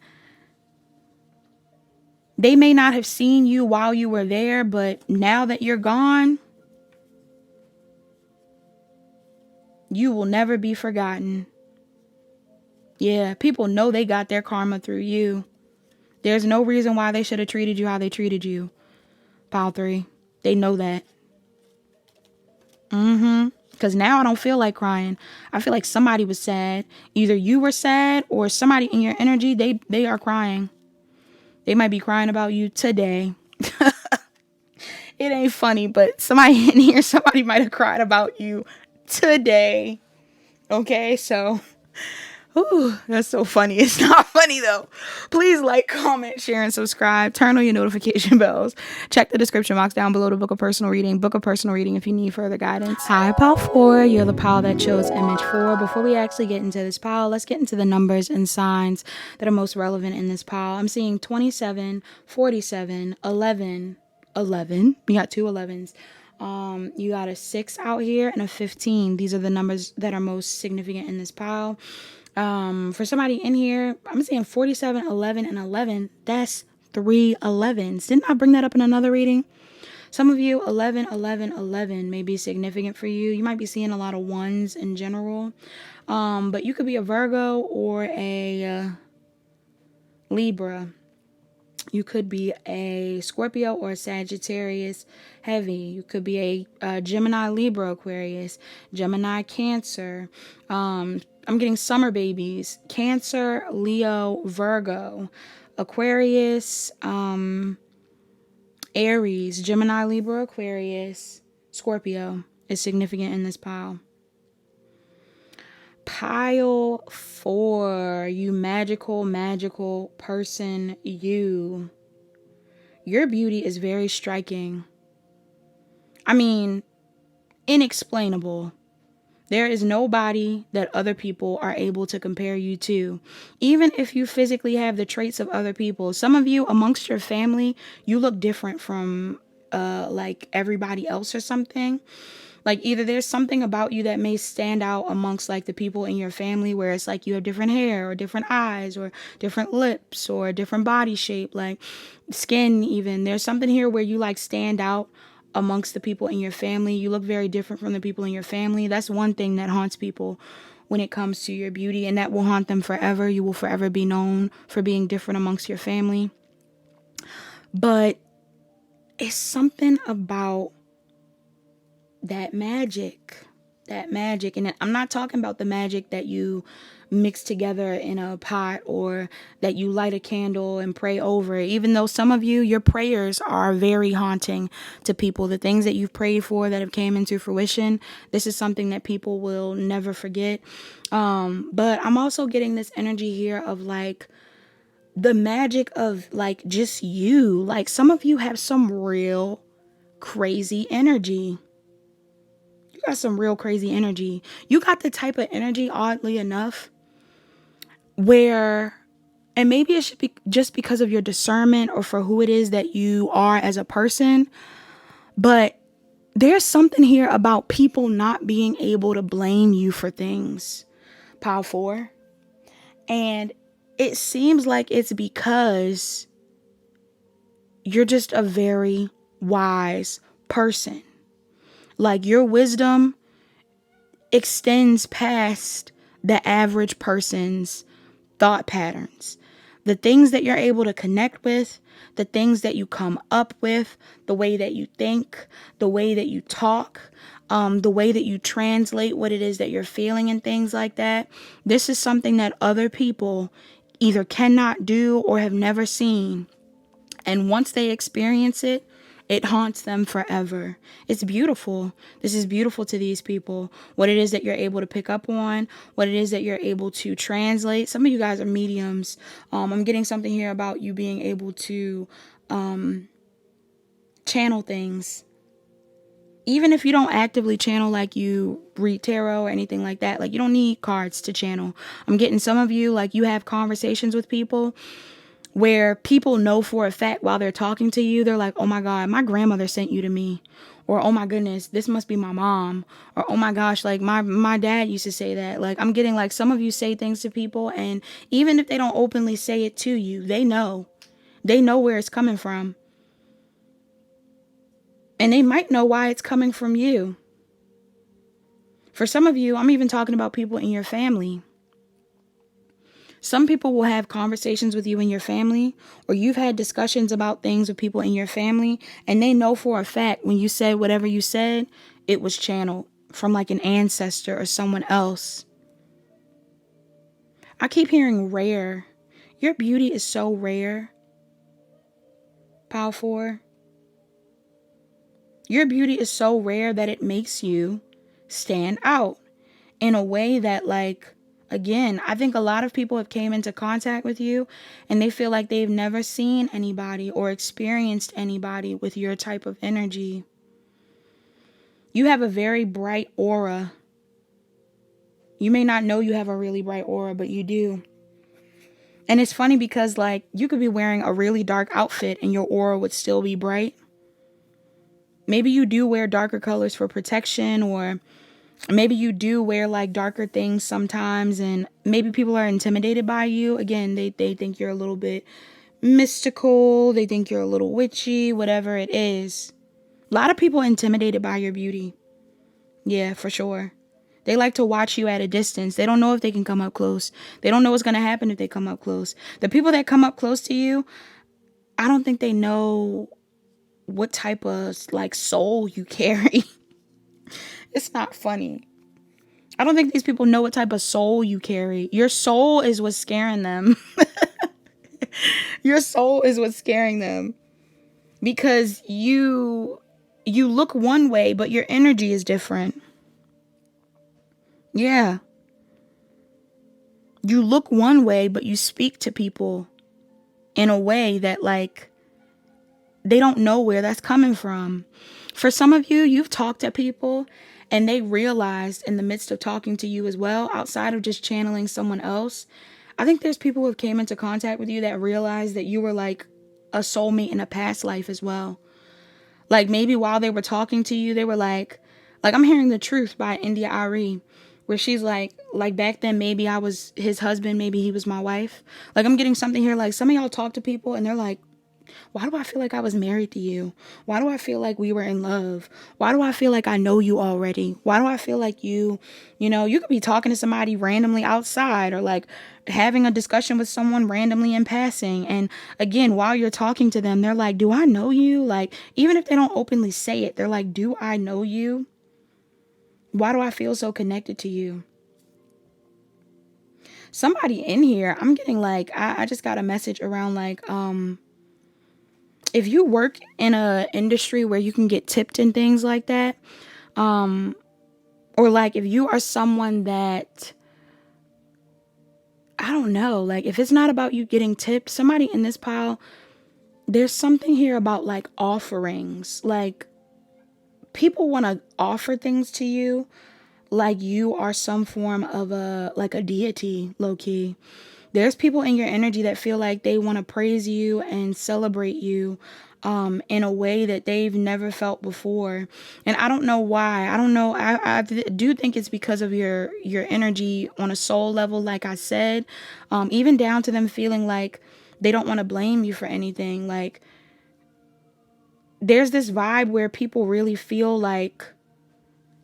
they may not have seen you while you were there, but now that you're gone, you will never be forgotten. Yeah, people know they got their karma through you. There's no reason why they should have treated you how they treated you. Pile 3. They know that. Because now I don't feel like crying. I feel like somebody was sad. Either you were sad or somebody in your energy, they are crying. They might be crying about you today. It ain't funny, but somebody in here, somebody might have cried about you today. Okay, so ooh, that's so funny. It's not funny though. Please like, comment, share, and subscribe. Turn on your notification bells. Check the description box down below to book a personal reading. Book a personal reading if you need further guidance. Hi, pile 4. You're the pile that chose image 4. Before we actually get into this pile, let's get into the numbers and signs that are most relevant in this pile. I'm seeing 27, 47, 11, 11. We got 2 11s. You got a 6 out here and a 15. These are the numbers that are most significant in this pile. For somebody in here, I'm saying 47, 11, and 11. That's 3 11s. Didn't I bring that up in another reading? Some of you, 11, 11, 11 may be significant for you. You might be seeing a lot of ones in general. But you could be a Virgo or a Libra. You could be a Scorpio or a Sagittarius heavy. You could be a Gemini, Libra, Aquarius, Gemini, Cancer. I'm getting summer babies. Cancer, Leo, Virgo, Aquarius, Aries, Gemini, Libra, Aquarius, Scorpio is significant in this pile. Pile 4, you magical person, you. Your beauty is very striking. I mean, inexplainable. There is nobody that other people are able to compare you to. Even if you physically have the traits of other people. Some of you amongst your family, you look different from like everybody else or something. Like either there's something about you that may stand out amongst like the people in your family where it's like you have different hair or different eyes or different lips or different body shape, like skin even. There's something here where you like stand out amongst the people in your family. You look very different from the people in your family. That's one thing that haunts people when it comes to your beauty, and that will haunt them forever. You will forever be known for being different amongst your family. But it's something about that magic. And I'm not talking about the magic that you mix together in a pot or that you light a candle and pray over. Even though some of you, your prayers are very haunting to people. The things that you've prayed for that have came into fruition, this is something that people will never forget. But I'm also getting this energy here of like the magic of like just you. Like some of you have some real crazy energy. You got some real crazy energy. You got the type of energy, oddly enough, where, and maybe it should be just because of your discernment or for who it is that you are as a person, but there's something here about people not being able to blame you for things, Pile 4. And it seems like it's because you're just a very wise person. Like your wisdom extends past the average person's thought patterns. The things that you're able to connect with, the things that you come up with, the way that you think, the way that you talk, the way that you translate what it is that you're feeling and things like that. This is something that other people either cannot do or have never seen. And once they experience it, it haunts them forever. It's beautiful. This is beautiful to these people. What it is that you're able to pick up on, what it is that you're able to translate. Some of you guys are mediums. I'm getting something here about you being able to channel things. Even if you don't actively channel, like you read tarot or anything like that, like you don't need cards to channel. I'm getting some of you, like you have conversations with people where people know for a fact while they're talking to you, they're like, oh my God, my grandmother sent you to me. Or, oh my goodness, this must be my mom. Or, oh my gosh, like my dad used to say that. Like I'm getting like some of you say things to people, and even if they don't openly say it to you, they know. They know where it's coming from. And they might know why it's coming from you. For some of you, I'm even talking about people in your family. Some people will have conversations with you and your family, or you've had discussions about things with people in your family, and they know for a fact when you said whatever you said, it was channeled from like an ancestor or someone else. I keep hearing rare. Your beauty is so rare. Pile 4. Your beauty is so rare that it makes you stand out in a way that, like, again, I think a lot of people have came into contact with you and they feel like they've never seen anybody or experienced anybody with your type of energy. You have a very bright aura. You may not know you have a really bright aura, but you do. And it's funny because, like, you could be wearing a really dark outfit and your aura would still be bright. Maybe you do wear darker colors for protection, or maybe you do wear like darker things sometimes, and maybe people are intimidated by you. Again, they think you're a little bit mystical. They think you're a little witchy, whatever it is. A lot of people are intimidated by your beauty. Yeah, for sure. They like to watch you at a distance. They don't know if they can come up close. They don't know what's going to happen if they come up close. The people that come up close to you, I don't think they know what type of like soul you carry. It's not funny. I don't think these people know what type of soul you carry. Your soul is what's scaring them. Your soul is what's scaring them. Because you look one way, but your energy is different. Yeah. You look one way, but you speak to people in a way that, like, they don't know where that's coming from. For some of you, you've talked to people and they realized in the midst of talking to you as well, outside of just channeling someone else, I think there's people who have came into contact with you that realized that you were like a soulmate in a past life as well. Like maybe while they were talking to you, they were like I'm hearing The Truth by India Ari, where she's like back then maybe I was his husband, maybe he was my wife. Like I'm getting something here, like some of y'all talk to people and they're like, why do I feel like I was married to you? Why do I feel like we were in love? Why do I feel like I know you already? Why do I feel like you could be talking to somebody randomly outside, or like having a discussion with someone randomly in passing. And again, while you're talking to them, they're like, do I know you? Like, even if they don't openly say it, they're like, do I know you? Why do I feel so connected to you? Somebody in here, I'm getting like, I just got a message around like, if you work in a industry where you can get tipped and things like that, or like if you are someone that, I don't know, like if it's not about you getting tipped, somebody in this pile, there's something here about like offerings. Like people want to offer things to you like you are some form of a deity, low key. There's people in your energy that feel like they want to praise you and celebrate you in a way that they've never felt before. And I don't know why. I don't know. I do think it's because of your energy on a soul level, like I said, even down to them feeling like they don't want to blame you for anything. Like there's this vibe where people really feel like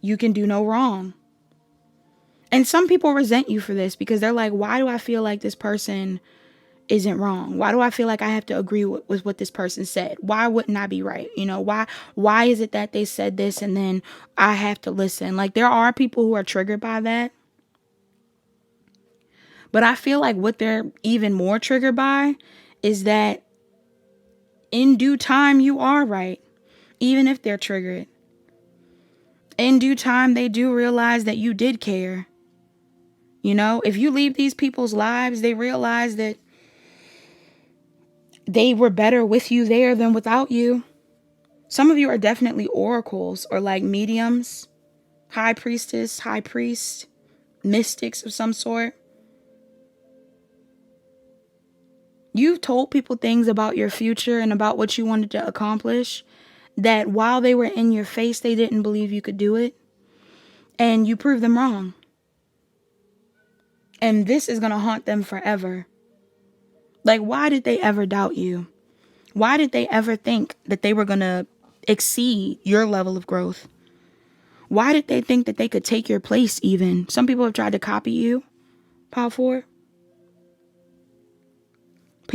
you can do no wrong. And some people resent you for this because they're like, why do I feel like this person isn't wrong? Why do I feel like I have to agree with what this person said? Why wouldn't I be right? You know, why is it that they said this and then I have to listen? Like there are people who are triggered by that. But I feel like what they're even more triggered by is that in due time you are right, even if they're triggered. In due time they do realize that you did care. You know, if you leave these people's lives, they realize that they were better with you there than without you. Some of you are definitely oracles or like mediums, high priestess, high priest, mystics of some sort. You've told people things about your future and about what you wanted to accomplish that while they were in your face, they didn't believe you could do it. And you proved them wrong. And this is going to haunt them forever. Like, why did they ever doubt you? Why did they ever think that they were going to exceed your level of growth? Why did they think that they could take your place even? Some people have tried to copy you, Pile 4.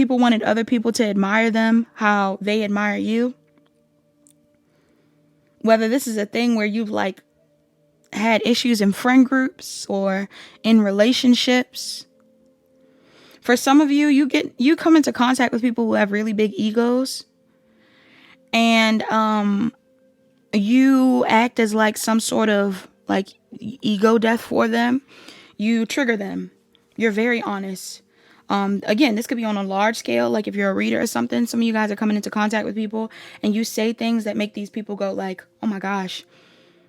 people wanted other people to admire them how they admire you. Whether this is a thing where you've like had issues in friend groups or in relationships. For some of you, you come into contact with people who have really big egos, and you act as like some sort of like ego death for them. You trigger them. You're very honest. Again, this could be on a large scale. Like if you're a reader or something, some of you guys are coming into contact with people and you say things that make these people go like, oh my gosh,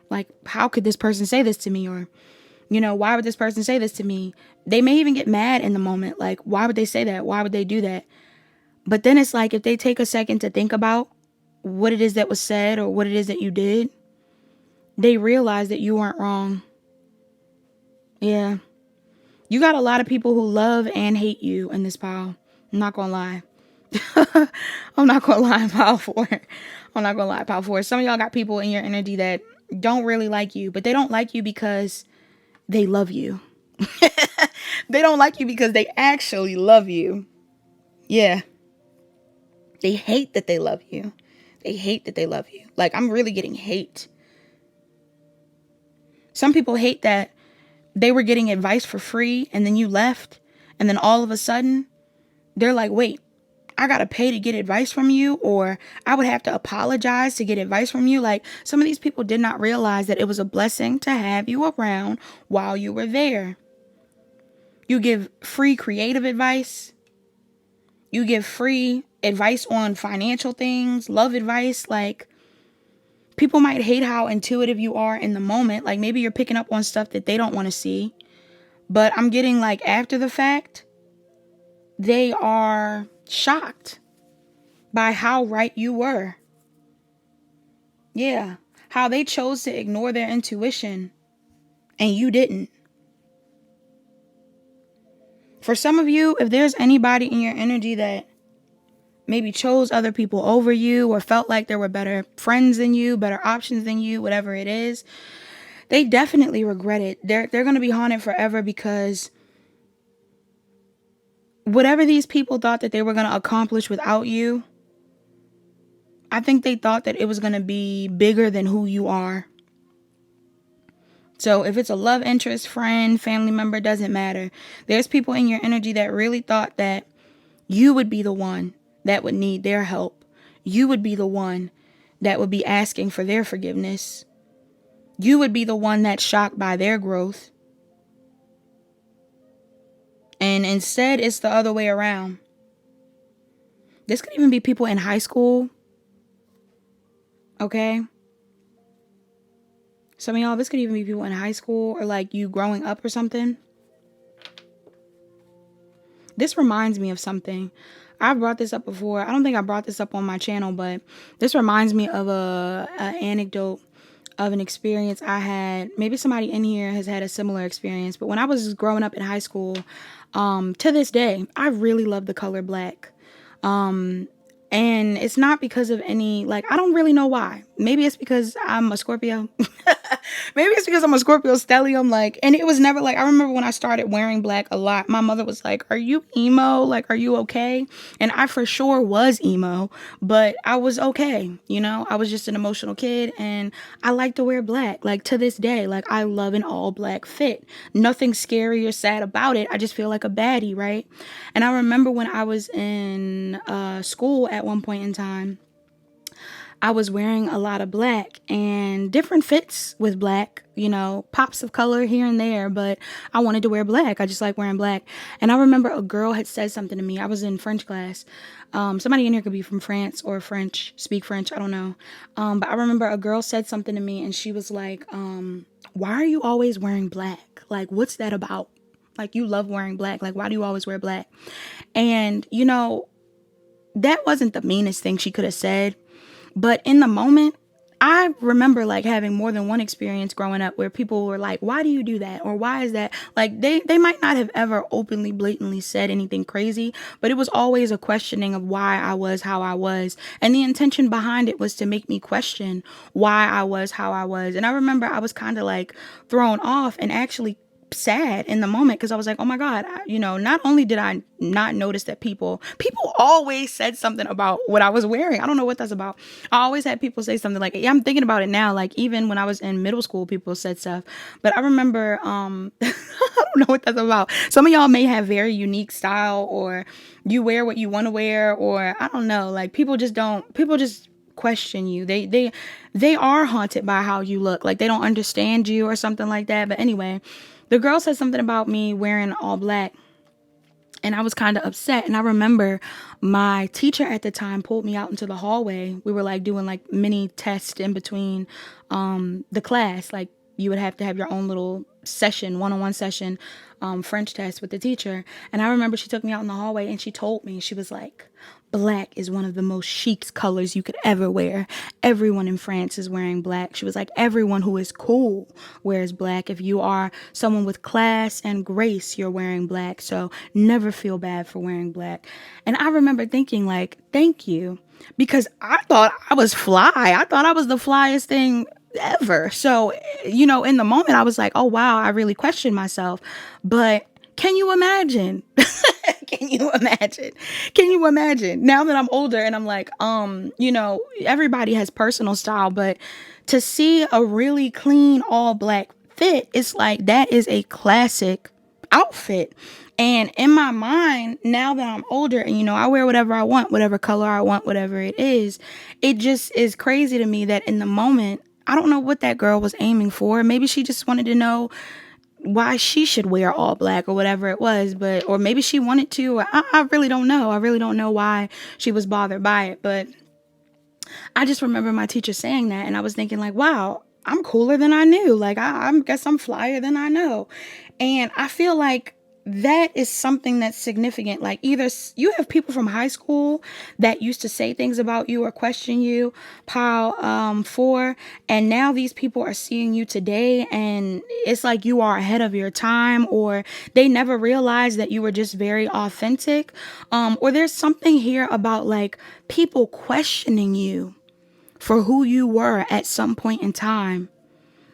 like, how could this person say this to me? Or, you know, why would this person say this to me? They may even get mad in the moment. Like, why would they say that? Why would they do that? But then it's like, if they take a second to think about what it is that was said or what it is that you did, they realize that you weren't wrong. Yeah. You got a lot of people who love and hate you in this pile. I'm not gonna lie. I'm not gonna lie, pile 4. I'm not gonna lie, pile 4. Some of y'all got people in your energy that don't really like you, but they don't like you because they love you. They don't like you because they actually love you. Yeah. They hate that they love you. They hate that they love you. Like, I'm really getting hate. Some people hate that they were getting advice for free and then you left, and then all of a sudden they're like, wait, I gotta pay to get advice from you, or I would have to apologize to get advice from you. Like, some of these people did not realize that it was a blessing to have you around while you were there. You give free creative advice. You give free advice on financial things, love advice. Like, people might hate how intuitive you are in the moment. Like, maybe you're picking up on stuff that they don't want to see. But I'm getting like, after the fact, they are shocked by how right you were. Yeah. How they chose to ignore their intuition and you didn't. For some of you, if there's anybody in your energy that maybe chose other people over you or felt like there were better friends than you, better options than you, whatever it is, they definitely regret it. They're going to be haunted forever, because whatever these people thought that they were going to accomplish without you, I think they thought that it was going to be bigger than who you are. So if it's a love interest, friend, family member, doesn't matter. There's people in your energy that really thought that you would be the one that would need their help. You would be the one that would be asking for their forgiveness. You would be the one that's shocked by their growth. And instead, it's the other way around. This could even be people in high school. Okay? Some of y'all, this could even be people in high school, or like you growing up or something. This reminds me of something. I've brought this up before. I don't think I brought this up on my channel, but this reminds me of a anecdote of an experience I had. Maybe somebody in here has had a similar experience, but when I was growing up in high school, to this day, I really love the color black. And it's not because of any, like, I don't really know why. Maybe it's because I'm a Scorpio. Maybe it's because I'm a Scorpio stellium. Like, and it was never like, I remember when I started wearing black a lot, my mother was like, are you emo? Like, are you okay? And I for sure was emo, but I was okay. You know, I was just an emotional kid and I like to wear black. Like, to this day, like, I love an all black fit. Nothing scary or sad about it. I just feel like a baddie, right? And I remember when I was in school at one point in time, I was wearing a lot of black and different fits with black, you know, pops of color here and there, but I wanted to wear black. I just like wearing black. And I remember a girl had said something to me. I was in French class. Somebody in here could be from France or French, speak French. I don't know. But I remember a girl said something to me and she was like, why are you always wearing black? Like, what's that about? Like, you love wearing black. Like, why do you always wear black? And, you know, that wasn't the meanest thing she could have said. But in the moment, I remember like having more than one experience growing up where people were like, why do you do that? Or why is that? Like, they might not have ever openly, blatantly said anything crazy, but it was always a questioning of why I was how I was. And the intention behind it was to make me question why I was how I was. And I remember I was kind of like thrown off and actually sad in the moment because I was like, oh my God, not only did I not notice that people always said something about what I was wearing. I don't know what that's about. I always had people say something like, yeah, I'm thinking about it now. Like even when I was in middle school, people said stuff. But I remember, I don't know what that's about. Some of y'all may have very unique style, or you wear what you want to wear, or I don't know. Like people just question you. They are haunted by how you look. Like they don't understand you or something like that. But anyway, the girl said something about me wearing all black, and I was kind of upset. And I remember my teacher at the time pulled me out into the hallway. We were like doing like mini tests in between the class. Like you would have to have your own little session, one-on-one session, French test with the teacher. And I remember she took me out in the hallway and she told me, she was like, black is one of the most chic colors you could ever wear. Everyone in France is wearing black. She was like, everyone who is cool wears black. If you are someone with class and grace, you're wearing black. So never feel bad for wearing black. And I remember thinking like, thank you. Because I thought I was fly. I thought I was the flyest thing ever. So, in the moment I was like, oh wow, I really questioned myself. But can you imagine? Can you imagine? Can you imagine? Now that I'm older and I'm like, everybody has personal style, but to see a really clean all black fit, it's like that is a classic outfit. And in my mind, now that I'm older and, I wear whatever I want, whatever color I want, whatever it is, it just is crazy to me that in the moment, I don't know what that girl was aiming for. Maybe she just wanted to know why she should wear all black or whatever it was, or maybe she wanted to. I really don't know. I really don't know why she was bothered by it, but I just remember my teacher saying that, and I was thinking like, wow, I'm cooler than I knew. Like, I guess I'm flyer than I know. And I feel like that is something that's significant. Like either you have people from high school that used to say things about you or question you, and now these people are seeing you today and it's like you are ahead of your time, or they never realized that you were just very authentic. Or there's something here about like people questioning you for who you were at some point in time.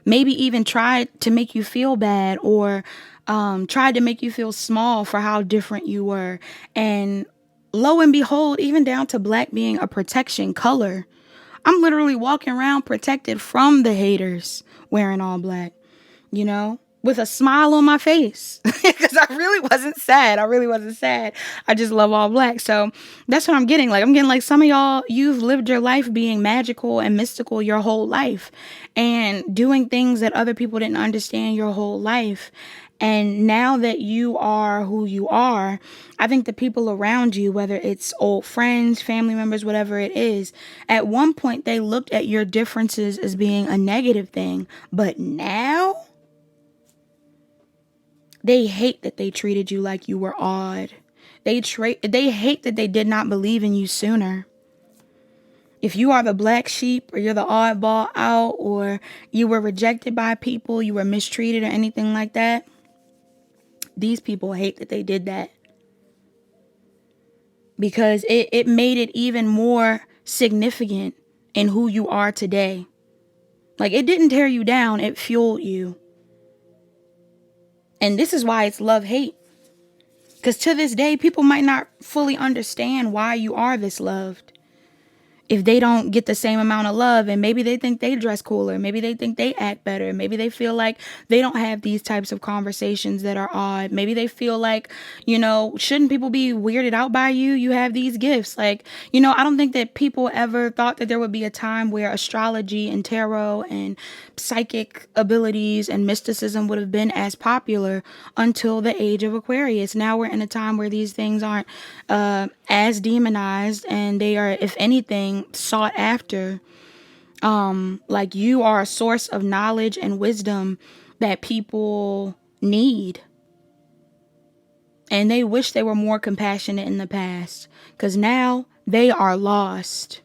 Maybe even tried to make you feel bad, or tried to make you feel small for how different you were. And lo and behold, even down to black being a protection color, I'm literally walking around protected from the haters wearing all black, with a smile on my face because I really wasn't sad. I just love all black. So that's what I'm getting. Like, I'm getting like some of y'all, you've lived your life being magical and mystical your whole life and doing things that other people didn't understand your whole life. And now that you are who you are, I think the people around you, whether it's old friends, family members, whatever it is, at one point they looked at your differences as being a negative thing. But now they hate that they treated you like you were odd. They hate that they did not believe in you sooner. If you are the black sheep, or you're the oddball out, or you were rejected by people, you were mistreated or anything like that, these people hate that they did that. Because it made it even more significant in who you are today. Like, it didn't tear you down, it fueled you. And this is why it's love-hate. Because to this day, people might not fully understand why you are this loved. If they don't get the same amount of love, and maybe they think they dress cooler, maybe they think they act better, maybe they feel like they don't have these types of conversations that are odd, maybe they feel like, shouldn't people be weirded out by you? You have these gifts. Like, I don't think that people ever thought that there would be a time where astrology and tarot and psychic abilities and mysticism would have been as popular until the age of Aquarius. Now we're in a time where these things aren't as demonized, and they are, if anything, sought after. Like, you are a source of knowledge and wisdom that people need. And they wish they were more compassionate in the past, because now they are lost.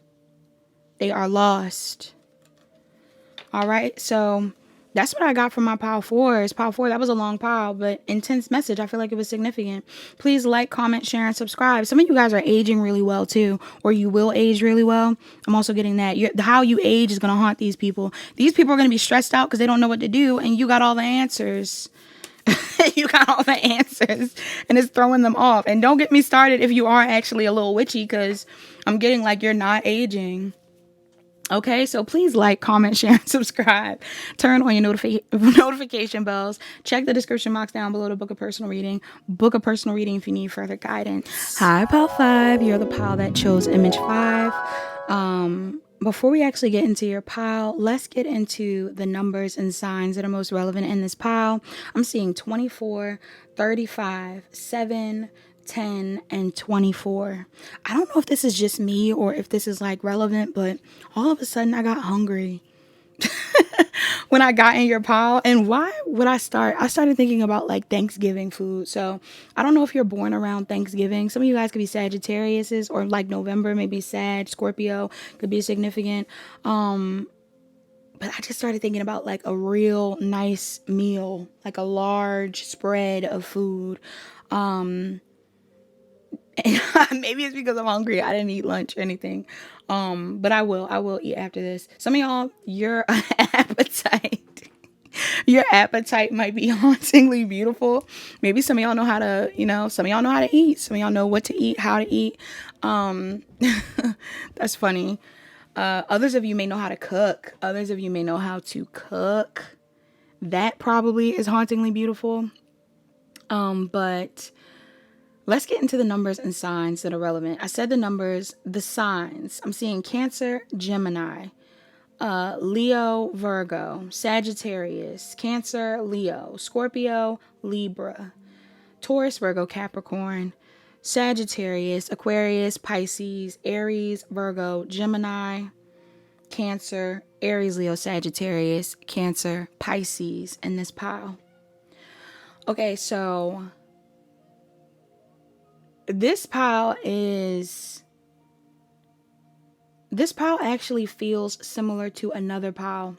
They are lost. All right, so that's what I got from my pile 4. Pile 4, that was a long pile, but intense message. I feel like it was significant. Please like, comment, share, and subscribe. Some of you guys are aging really well too, or you will age really well. I'm also getting that. How you age is going to haunt these people. These people are going to be stressed out because they don't know what to do, and you got all the answers. You got all the answers and it's throwing them off. And don't get me started if you are actually a little witchy, because I'm getting like you're not aging. Okay, so please like, comment, share, and subscribe. Turn on your notification bells. Check the description box down below to book a personal reading. Book a personal reading if you need further guidance. Hi, Pile 5. You're the pile that chose image 5. Before we actually get into your pile, let's get into the numbers and signs that are most relevant in this pile. I'm seeing 24, 35, 7, 10, and 24. I don't know if this is just me or if this is like relevant, but all of a sudden I got hungry when I got in your pile. And why would I start? I started thinking about like Thanksgiving food. So I don't know if you're born around Thanksgiving. Some of you guys could be Sagittariuses, or like November, maybe Sag, Scorpio could be significant. But I just started thinking about like a real nice meal, like a large spread of food. And maybe it's because I'm hungry. I didn't eat lunch or anything. But I will eat after this. Some of y'all, your appetite, your appetite might be hauntingly beautiful. Maybe some of y'all know how to, some of y'all know how to eat. Some of y'all know what to eat, how to eat. That's funny. Others of you may know how to cook. Others of you may know how to cook. That probably is hauntingly beautiful. But let's get into the numbers and signs that are relevant. I said the numbers, the signs. I'm seeing Cancer, Gemini, Leo, Virgo, Sagittarius, Cancer, Leo, Scorpio, Libra, Taurus, Virgo, Capricorn, Sagittarius, Aquarius, Pisces, Aries, Virgo, Gemini, Cancer, Aries, Leo, Sagittarius, Cancer, Pisces in this pile. Okay, so this pile actually feels similar to another pile,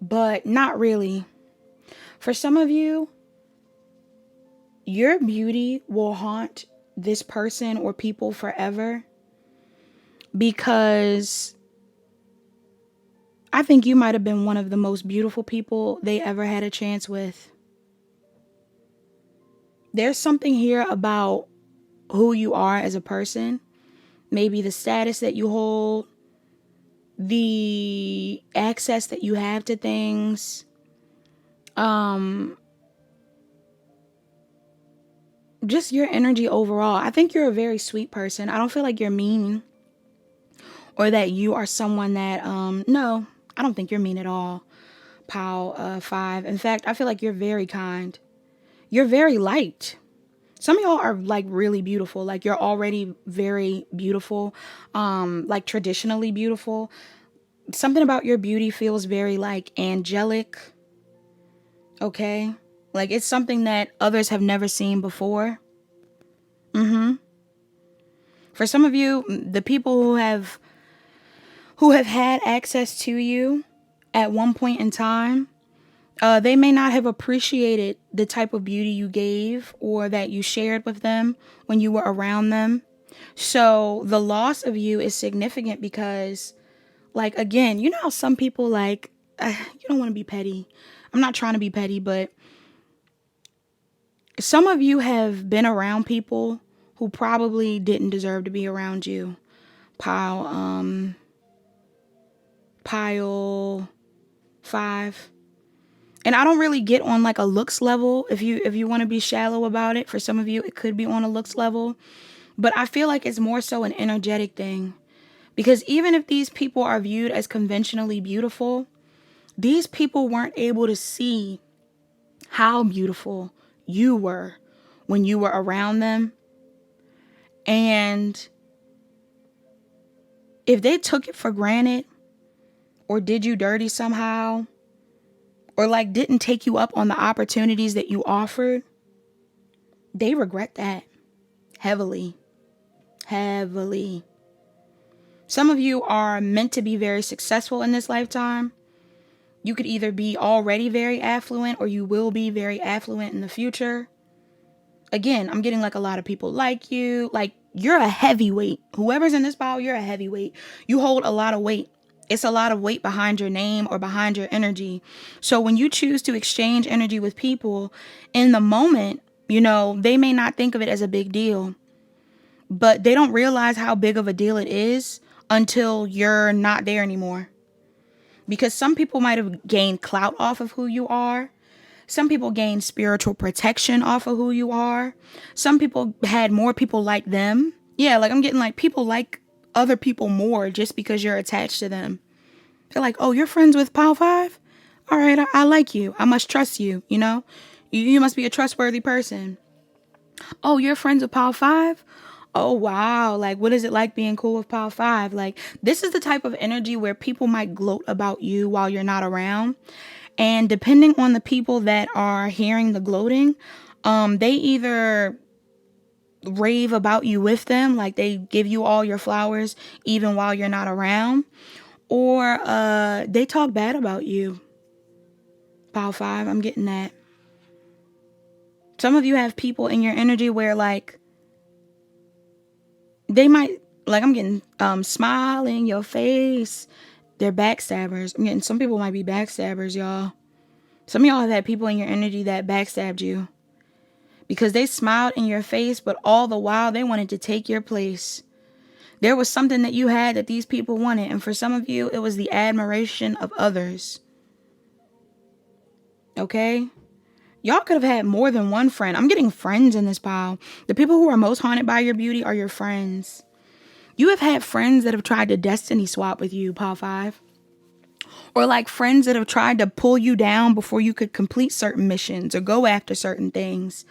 but not really. For some of you, your beauty will haunt this person or people forever, because I think you might have been one of the most beautiful people they ever had a chance with. There's something here about who you are as a person, maybe the status that you hold, the access that you have to things, just your energy overall. I think you're a very sweet person. I don't feel like you're mean or that you are someone that, no, I don't think you're mean at all, Pile 5. In fact, I feel like you're very kind. You're very liked. Some of y'all are like really beautiful. Like you're already very beautiful, like traditionally beautiful. Something about your beauty feels very like angelic. Okay. Like it's something that others have never seen before. For some of you, the people who have had access to you at one point in time, they may not have appreciated the type of beauty you gave or that you shared with them when you were around them. So the loss of you is significant because, like, again, you know how some people like, you don't want to be petty. I'm not trying to be petty, but some of you have been around people who probably didn't deserve to be around you. Pile 5. And I don't really get on like a looks level. If you want to be shallow about it, for some of you, it could be on a looks level. But I feel like it's more so an energetic thing. Because even if these people are viewed as conventionally beautiful, these people weren't able to see how beautiful you were when you were around them. And if they took it for granted or did you dirty somehow, or like didn't take you up on the opportunities that you offered, they regret that heavily. Some of you are meant to be very successful in this lifetime. You could either be already very affluent or you will be very affluent in the future. Again, I'm getting like a lot of people like you. Like you're a heavyweight. Whoever's in this pile, you're a heavyweight. You hold a lot of weight. It's a lot of weight behind your name or behind your energy. So when you choose to exchange energy with people in the moment, they may not think of it as a big deal, but they don't realize how big of a deal it is until you're not there anymore. Because some people might have gained clout off of who you are. Some people gained spiritual protection off of who you are. Some people had more people like them. Yeah, like I'm getting like people like other people more just because you're attached to them. They're like, oh, you're friends with Pal 5? All right, I like you. I must trust you, You must be a trustworthy person. Oh, you're friends with Pal 5? Oh, wow. Like, what is it like being cool with Pal 5? Like, this is the type of energy where people might gloat about you while you're not around. And depending on the people that are hearing the gloating, they either rave about you with them, like they give you all your flowers even while you're not around, or they talk bad about you. Pal 5, I'm getting that. Some of you have people in your energy where like they might, like I'm getting smile in your face. They're backstabbers. I'm getting some people might be backstabbers, y'all. Some of y'all have had people in your energy that backstabbed you because they smiled in your face, but all the while they wanted to take your place. There was something that you had that these people wanted, and for some of you, it was the admiration of others. Okay? Y'all could have had more than one friend. I'm getting friends in this pile. The people who are most haunted by your beauty are your friends. You have had friends that have tried to destiny swap with you, pile 5. Or like friends that have tried to pull you down before you could complete certain missions or go after certain things.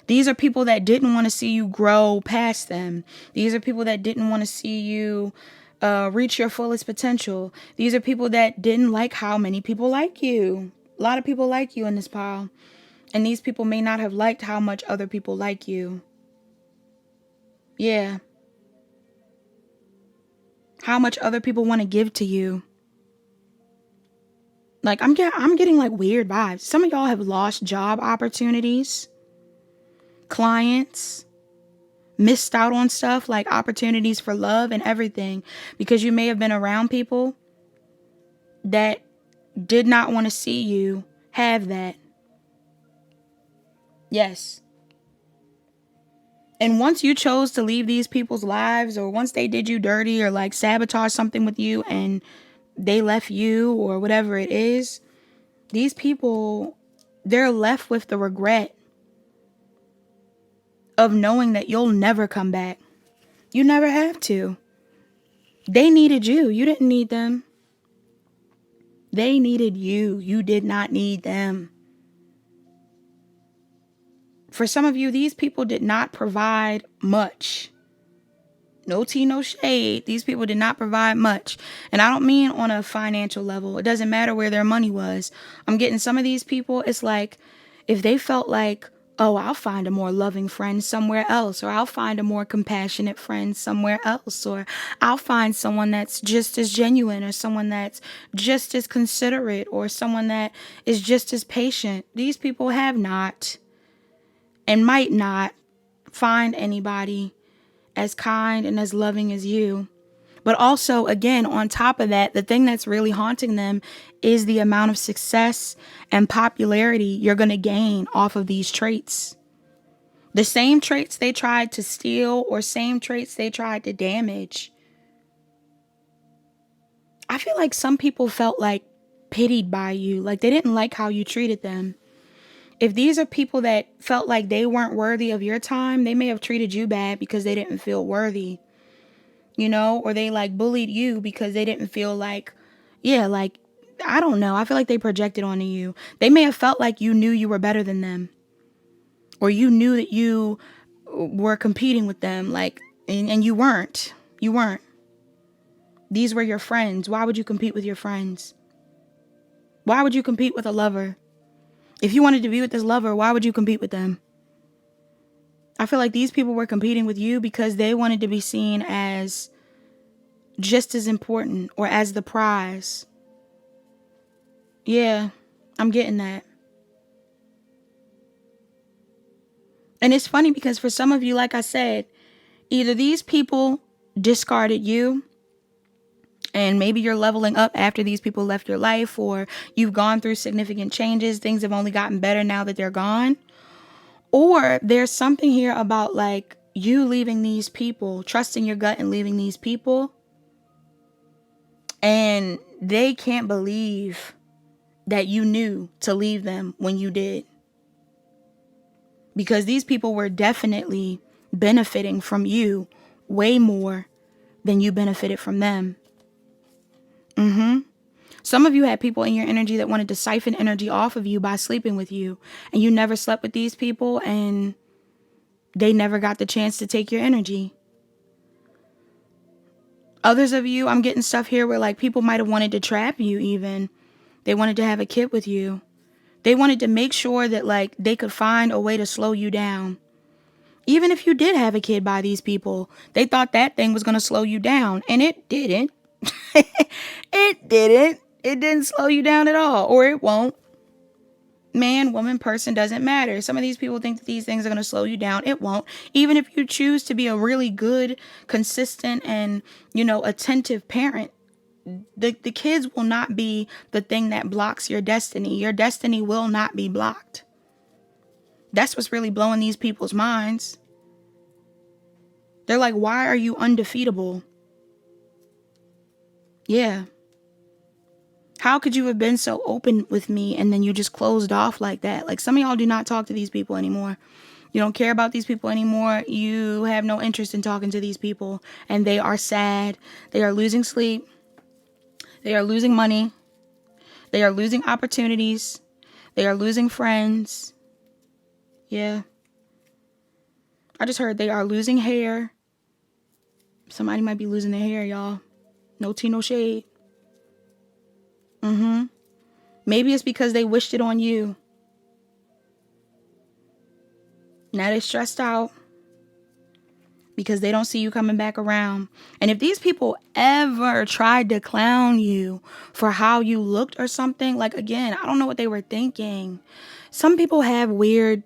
These are people that didn't want to see you grow past them. These are people that didn't want to see you reach your fullest potential. These are people that didn't like how many people like you. A lot of people like you in this pile. And these people may not have liked how much other people like you. Yeah. How much other people want to give to you. Like, I'm getting like weird vibes. Some of y'all have lost job opportunities, clients, missed out on stuff like opportunities for love and everything because you may have been around people that did not want to see you have that. Yes. And once you chose to leave these people's lives, or once they did you dirty or like sabotage something with you and they left you or whatever it is, these people, they're left with the regret of knowing that you'll never come back. You never have to. They needed you. You didn't need them. They needed you. You did not need them. For some of you, these people did not provide much. No tea, no shade. These people did not provide much. And I don't mean on a financial level. It doesn't matter where their money was. I'm getting some of these people, it's like if they felt like, oh, I'll find a more loving friend somewhere else, or I'll find a more compassionate friend somewhere else, or I'll find someone that's just as genuine, or someone that's just as considerate, or someone that is just as patient. These people have not and might not find anybody as kind and as loving as you. But also, again, on top of that, the thing that's really haunting them is the amount of success and popularity you're going to gain off of these traits. The same traits they tried to steal or same traits they tried to damage. I feel like some people felt like pitied by you, like they didn't like how you treated them. If these are people that felt like they weren't worthy of your time, they may have treated you bad because they didn't feel worthy, or they like bullied you because they didn't feel like, like, I don't know. I feel like they projected onto you. They may have felt like you knew you were better than them, or you knew that you were competing with them, like, and you weren't. You weren't. These were your friends. Why would you compete with your friends? Why would you compete with a lover? If you wanted to be with this lover, why would you compete with them? I feel like these people were competing with you because they wanted to be seen as just as important or as the prize. Yeah, I'm getting that. And it's funny because for some of you, like I said, either these people discarded you And maybe you're leveling up after these people left your life, or you've gone through significant changes. Things have only gotten better now that they're gone. Or there's something here about like you leaving these people, trusting your gut and leaving these people. And they can't believe that you knew to leave them when you did. Because these people were definitely benefiting from you way more than you benefited from them. Some of you had people in your energy that wanted to siphon energy off of you by sleeping with you. And you never slept with these people, and they never got the chance to take your energy. Others of you, I'm getting stuff here where like people might have wanted to trap you even. They wanted to have a kid with you. They wanted to make sure that like they could find a way to slow you down. Even if you did have a kid by these people, they thought that thing was going to slow you down. And it didn't. It didn't. It didn't slow you down at all. Or it won't. Man, woman, person, doesn't matter. Some of these people think that these things are going to slow you down. It won't. Even if you choose to be a really good, consistent, and, attentive parent, the kids will not be the thing that blocks your destiny. Your destiny will not be blocked. That's what's really blowing these people's minds. They're like, why are you undefeatable? Yeah. How could you have been so open with me and then you just closed off like that? Like, some of y'all do not talk to these people anymore. You don't care about these people anymore. You have no interest in talking to these people. And they are sad. They are losing sleep. They are losing money. They are losing opportunities. They are losing friends. Yeah. I just heard they are losing hair. Somebody might be losing their hair, y'all. No tea, no shade. Maybe it's because they wished it on you. Now they're stressed out because they don't see you coming back around. And if these people ever tried to clown you for how you looked or something, like, again, I don't know what they were thinking. Some people have weird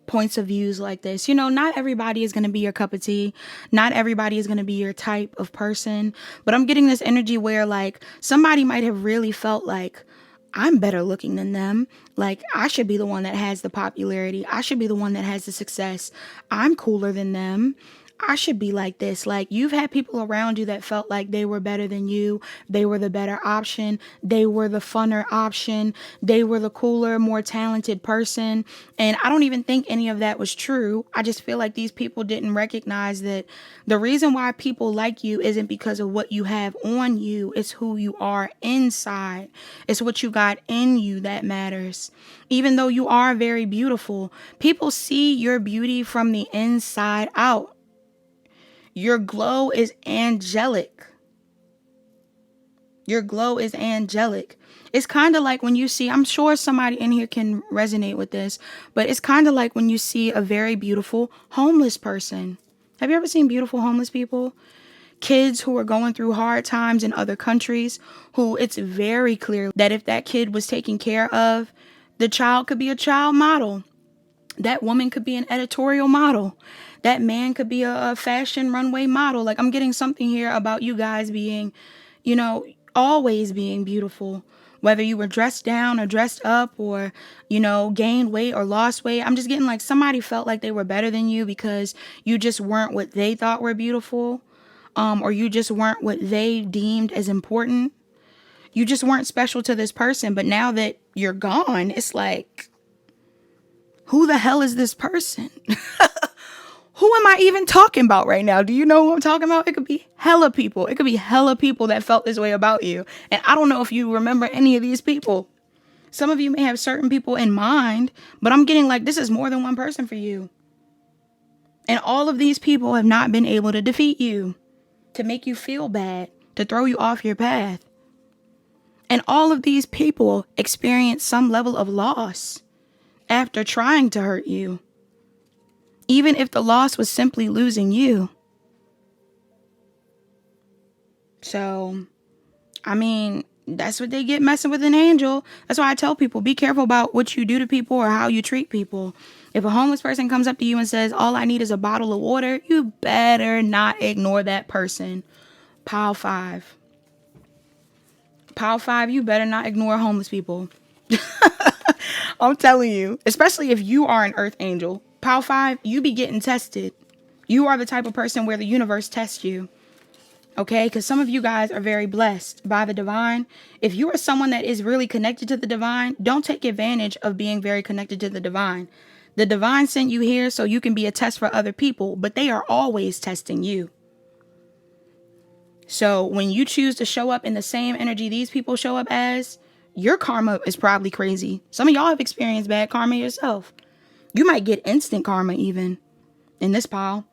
points of views like this. Not everybody is going to be your cup of tea. Not everybody is going to be your type of person. But I'm getting this energy where like somebody might have really felt like, I'm better looking than them. Like, I should be the one that has the popularity. I should be the one that has the success. I'm cooler than them. I should be like this. Like, you've had people around you that felt like they were better than you. They were the better option. They were the funner option. They were the cooler, more talented person. And I don't even think any of that was true. I just feel like these people didn't recognize that the reason why people like you isn't because of what you have on you. It's who you are inside. It's what you got in you that matters. Even though you are very beautiful, people see your beauty from the inside out. Your glow is angelic. Your glow is angelic. It's kind of like when you see, I'm sure somebody in here can resonate with this, but it's kind of like when you see a very beautiful homeless person. Have you ever seen beautiful homeless people? Kids who are going through hard times in other countries, who it's very clear that if that kid was taken care of, the child could be a child model. That woman could be an editorial model. That man could be a fashion runway model. Like, I'm getting something here about you guys being, always being beautiful. Whether you were dressed down or dressed up or, gained weight or lost weight. I'm just getting like somebody felt like they were better than you because you just weren't what they thought were beautiful. Or you just weren't what they deemed as important. You just weren't special to this person. But now that you're gone, it's like, who the hell is this person? Who am I even talking about right now? Do you know who I'm talking about? It could be hella people. It could be hella people that felt this way about you. And I don't know if you remember any of these people. Some of you may have certain people in mind, but I'm getting like this is more than one person for you. And all of these people have not been able to defeat you, to make you feel bad, to throw you off your path. And all of these people experience some level of loss after trying to hurt you. Even if the loss was simply losing you. So, I mean, that's what they get messing with an angel. That's why I tell people, be careful about what you do to people or how you treat people. If a homeless person comes up to you and says, all I need is a bottle of water, you better not ignore that person. Pile 5. Pile 5, you better not ignore homeless people. I'm telling you, especially if you are an earth angel. Pile 5, you be getting tested. You are the type of person where the universe tests you. Okay, because some of you guys are very blessed by the divine. If you are someone that is really connected to the divine, don't take advantage of being very connected to the divine. The divine sent you here so you can be a test for other people, but they are always testing you. So when you choose to show up in the same energy these people show up as, your karma is probably crazy. Some of y'all have experienced bad karma yourself. You might get instant karma even in this pile.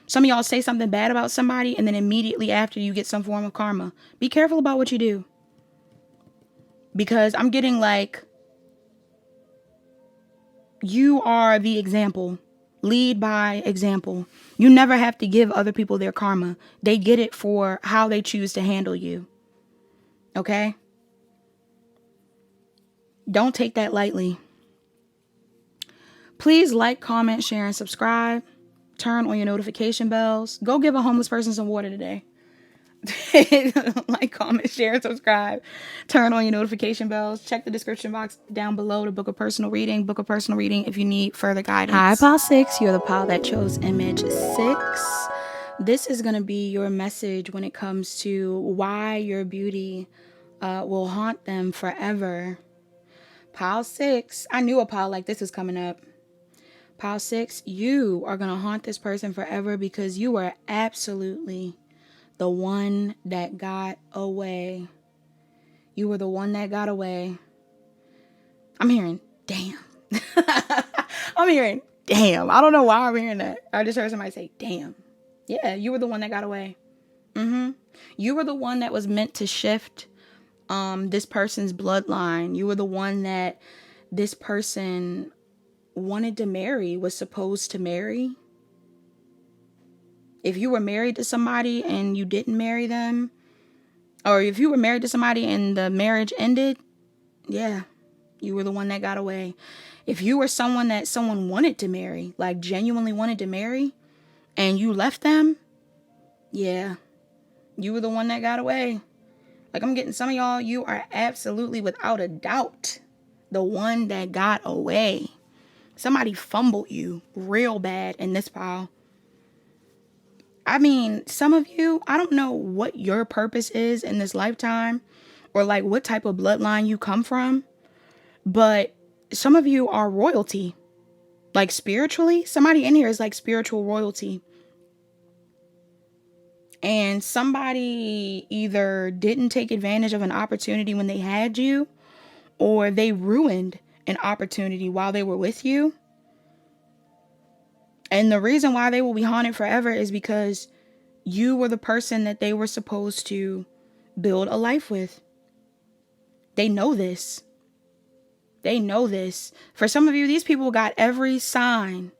Some of y'all say something bad about somebody and then immediately after you get some form of karma. Be careful about what you do. Because I'm getting like, you are the example. Lead by example. You never have to give other people their karma. They get it for how they choose to handle you. Okay? Don't take that lightly. Please like, comment, share, and subscribe. Turn on your notification bells. Go give a homeless person some water today. Like, comment, share, and subscribe. Turn on your notification bells. Check the description box down below to book a personal reading. Book a personal reading if you need further guidance. Hi, pile 6. You're the pile that chose image 6. This is going to be your message when it comes to why your beauty will haunt them forever. Pile 6. I knew a pile like this was coming up. Pile 6, you are going to haunt this person forever because you were absolutely the one that got away. You were the one that got away. I'm hearing, damn. I'm hearing, damn. I don't know why I'm hearing that. I just heard somebody say, damn. Yeah, you were the one that got away. You were the one that was meant to shift this person's bloodline. You were the one that this person wanted to marry, was supposed to marry. If you were married to somebody and you didn't marry them, or if you were married to somebody and the marriage ended, yeah, you were the one that got away. If you were someone that someone wanted to marry, like genuinely wanted to marry, and you left them, yeah, you were the one that got away. Like, I'm getting some of y'all, you are absolutely without a doubt the one that got away. Somebody fumbled you real bad in this pile. I mean, some of you, I don't know what your purpose is in this lifetime or like what type of bloodline you come from, but some of you are royalty. Like spiritually, somebody in here is like spiritual royalty. And somebody either didn't take advantage of an opportunity when they had you, or they ruined an opportunity while they were with you. And the reason why they will be haunted forever is because you were the person that they were supposed to build a life with. They know this. They know this. For some of you, these people got every sign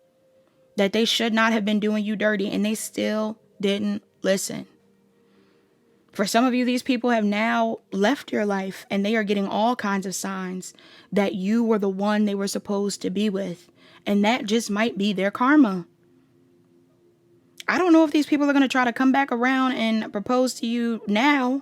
that they should not have been doing you dirty, and they still didn't listen. For some of you, these people have now left your life, and they are getting all kinds of signs that you were the one they were supposed to be with. And that just might be their karma. I don't know if these people are going to try to come back around and propose to you now,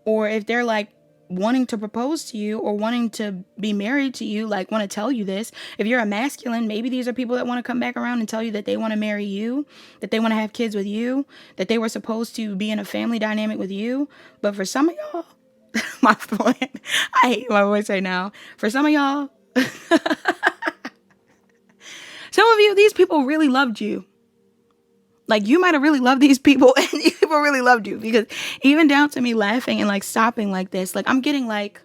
or if they're like wanting to propose to you or wanting to be married to you, like want to tell you this. If you're a masculine, maybe these are people that want to come back around and tell you that they want to marry you, that they want to have kids with you, that they were supposed to be in a family dynamic with you. But for some of y'all, my point, I hate my voice right now. For some of y'all, some of you, these people really loved you. Like, you might have really loved these people, and these people really loved you, because even down to me laughing and like stopping like this, like I'm getting like,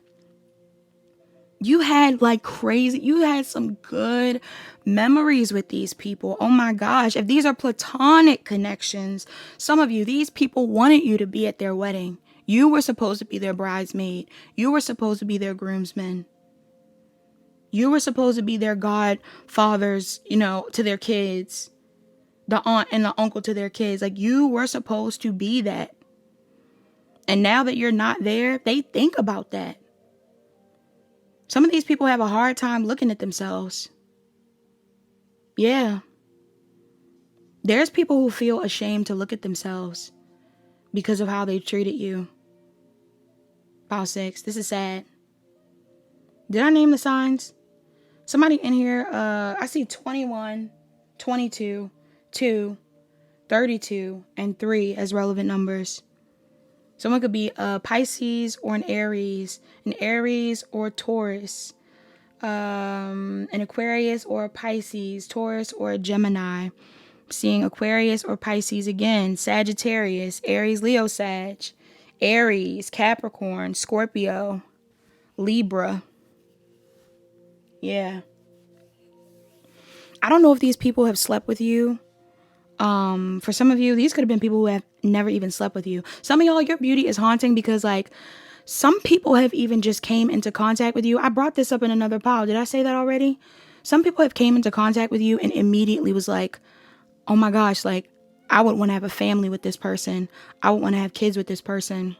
you had like crazy, you had some good memories with these people. Oh my gosh. If these are platonic connections, some of you, these people wanted you to be at their wedding. You were supposed to be their bridesmaid. You were supposed to be their groomsmen. You were supposed to be their godfathers, you know, to their kids. The aunt and the uncle to their kids. Like, you were supposed to be that. And now that you're not there, they think about that. Some of these people have a hard time looking at themselves. Yeah. There's people who feel ashamed to look at themselves because of how they treated you. Pile 6. This is sad. Did I name the signs? Somebody in here, I see 21, 22, 2, 32, and 3 as relevant numbers. Someone could be a Pisces or an Aries or Taurus, an Aquarius or a Pisces, Taurus or a Gemini. Seeing Aquarius or Pisces again, Sagittarius, Aries, Leo, Sag, Aries, Capricorn, Scorpio, Libra. Yeah. I don't know if these people have slept with you. For some of you, these could have been people who have never even slept with you. Some of y'all, your beauty is haunting because like some people have even just came into contact with you. I brought this up in another pile. Did I say that already? Some people have came into contact with you and immediately was like, oh my gosh, like I would want to have a family with this person. I would want to have kids with this person.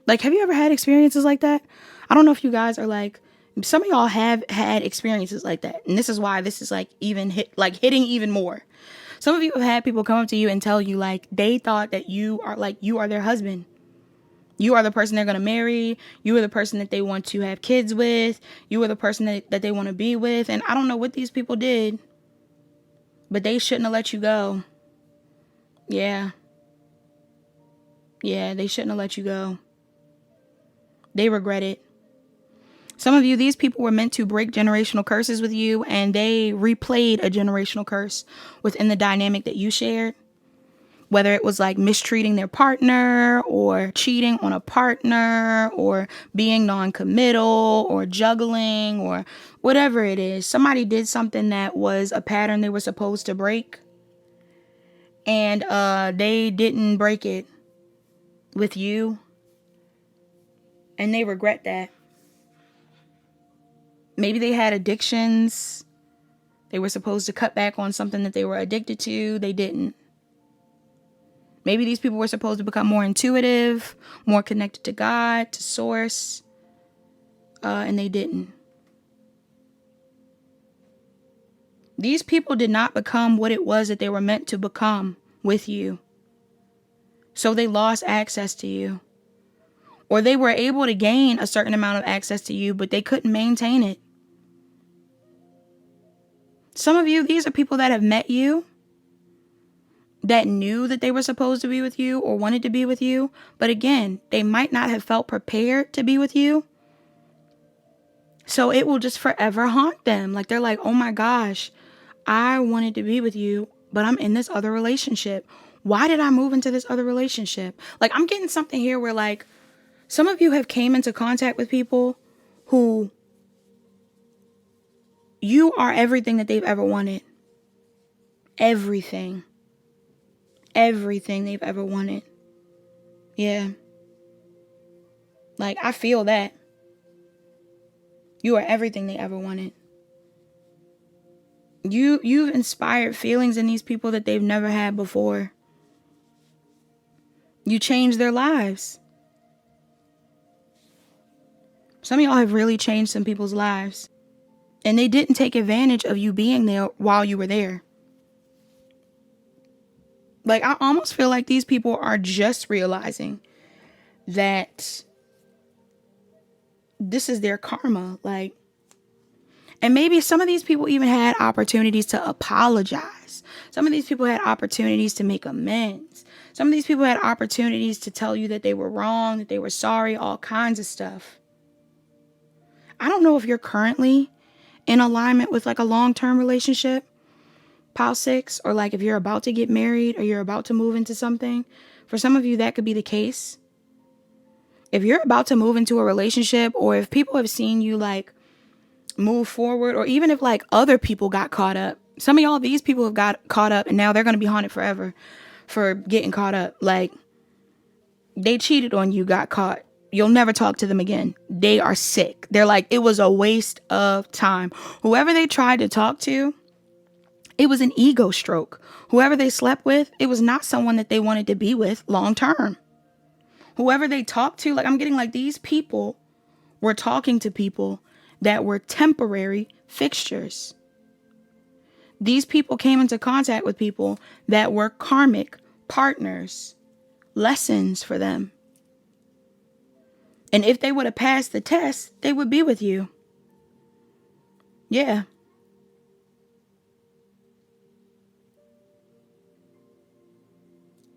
Like, have you ever had experiences like that? I don't know if you guys are like, some of y'all have had experiences like that. And this is why this is like even hitting even more. Some of you have had people come up to you and tell you like they thought that you are their husband. You are the person they're going to marry. You are the person that they want to have kids with. You are the person that they want to be with. And I don't know what these people did, but they shouldn't have let you go. Yeah. Yeah, they shouldn't have let you go. They regret it. Some of you, these people were meant to break generational curses with you, and they replayed a generational curse within the dynamic that you shared. Whether it was like mistreating their partner or cheating on a partner or being non-committal or juggling or whatever it is. Somebody did something that was a pattern they were supposed to break, and they didn't break it with you, and they regret that. Maybe they had addictions. They were supposed to cut back on something that they were addicted to. They didn't. Maybe these people were supposed to become more intuitive, more connected to God, to source, and they didn't. These people did not become what it was that they were meant to become with you. So they lost access to you. Or they were able to gain a certain amount of access to you, but they couldn't maintain it. Some of you, these are people that have met you, that knew that they were supposed to be with you or wanted to be with you. But again, they might not have felt prepared to be with you. So it will just forever haunt them. Like they're like, oh my gosh, I wanted to be with you, but I'm in this other relationship. Why did I move into this other relationship? Like I'm getting something here where like some of you have came into contact with people who you are everything that they've ever wanted. Everything. Everything they've ever wanted. Yeah. Like I feel that. You are everything they ever wanted. You've inspired feelings in these people that they've never had before. You changed their lives. Some of y'all have really changed some people's lives. And they didn't take advantage of you being there while you were there. Like, I almost feel like these people are just realizing that this is their karma. Like, and maybe some of these people even had opportunities to apologize. Some of these people had opportunities to make amends. Some of these people had opportunities to tell you that they were wrong, that they were sorry, all kinds of stuff. I don't know if you're currently in alignment with like a long-term relationship, Pile 6, or like if you're about to get married or you're about to move into something. For some of you, that could be the case. If you're about to move into a relationship, or if people have seen you like move forward, or even if like other people got caught up. Some of y'all, these people have got caught up and now they're going to be haunted forever for getting caught up. Like they cheated on you, got caught. You'll never talk to them again. They are sick. They're like, it was a waste of time. Whoever they tried to talk to, it was an ego stroke. Whoever they slept with, it was not someone that they wanted to be with long term. Whoever they talked to, like I'm getting like these people were talking to people that were temporary fixtures. These people came into contact with people that were karmic partners lessons for them. And if they would have passed the test, they would be with you. Yeah.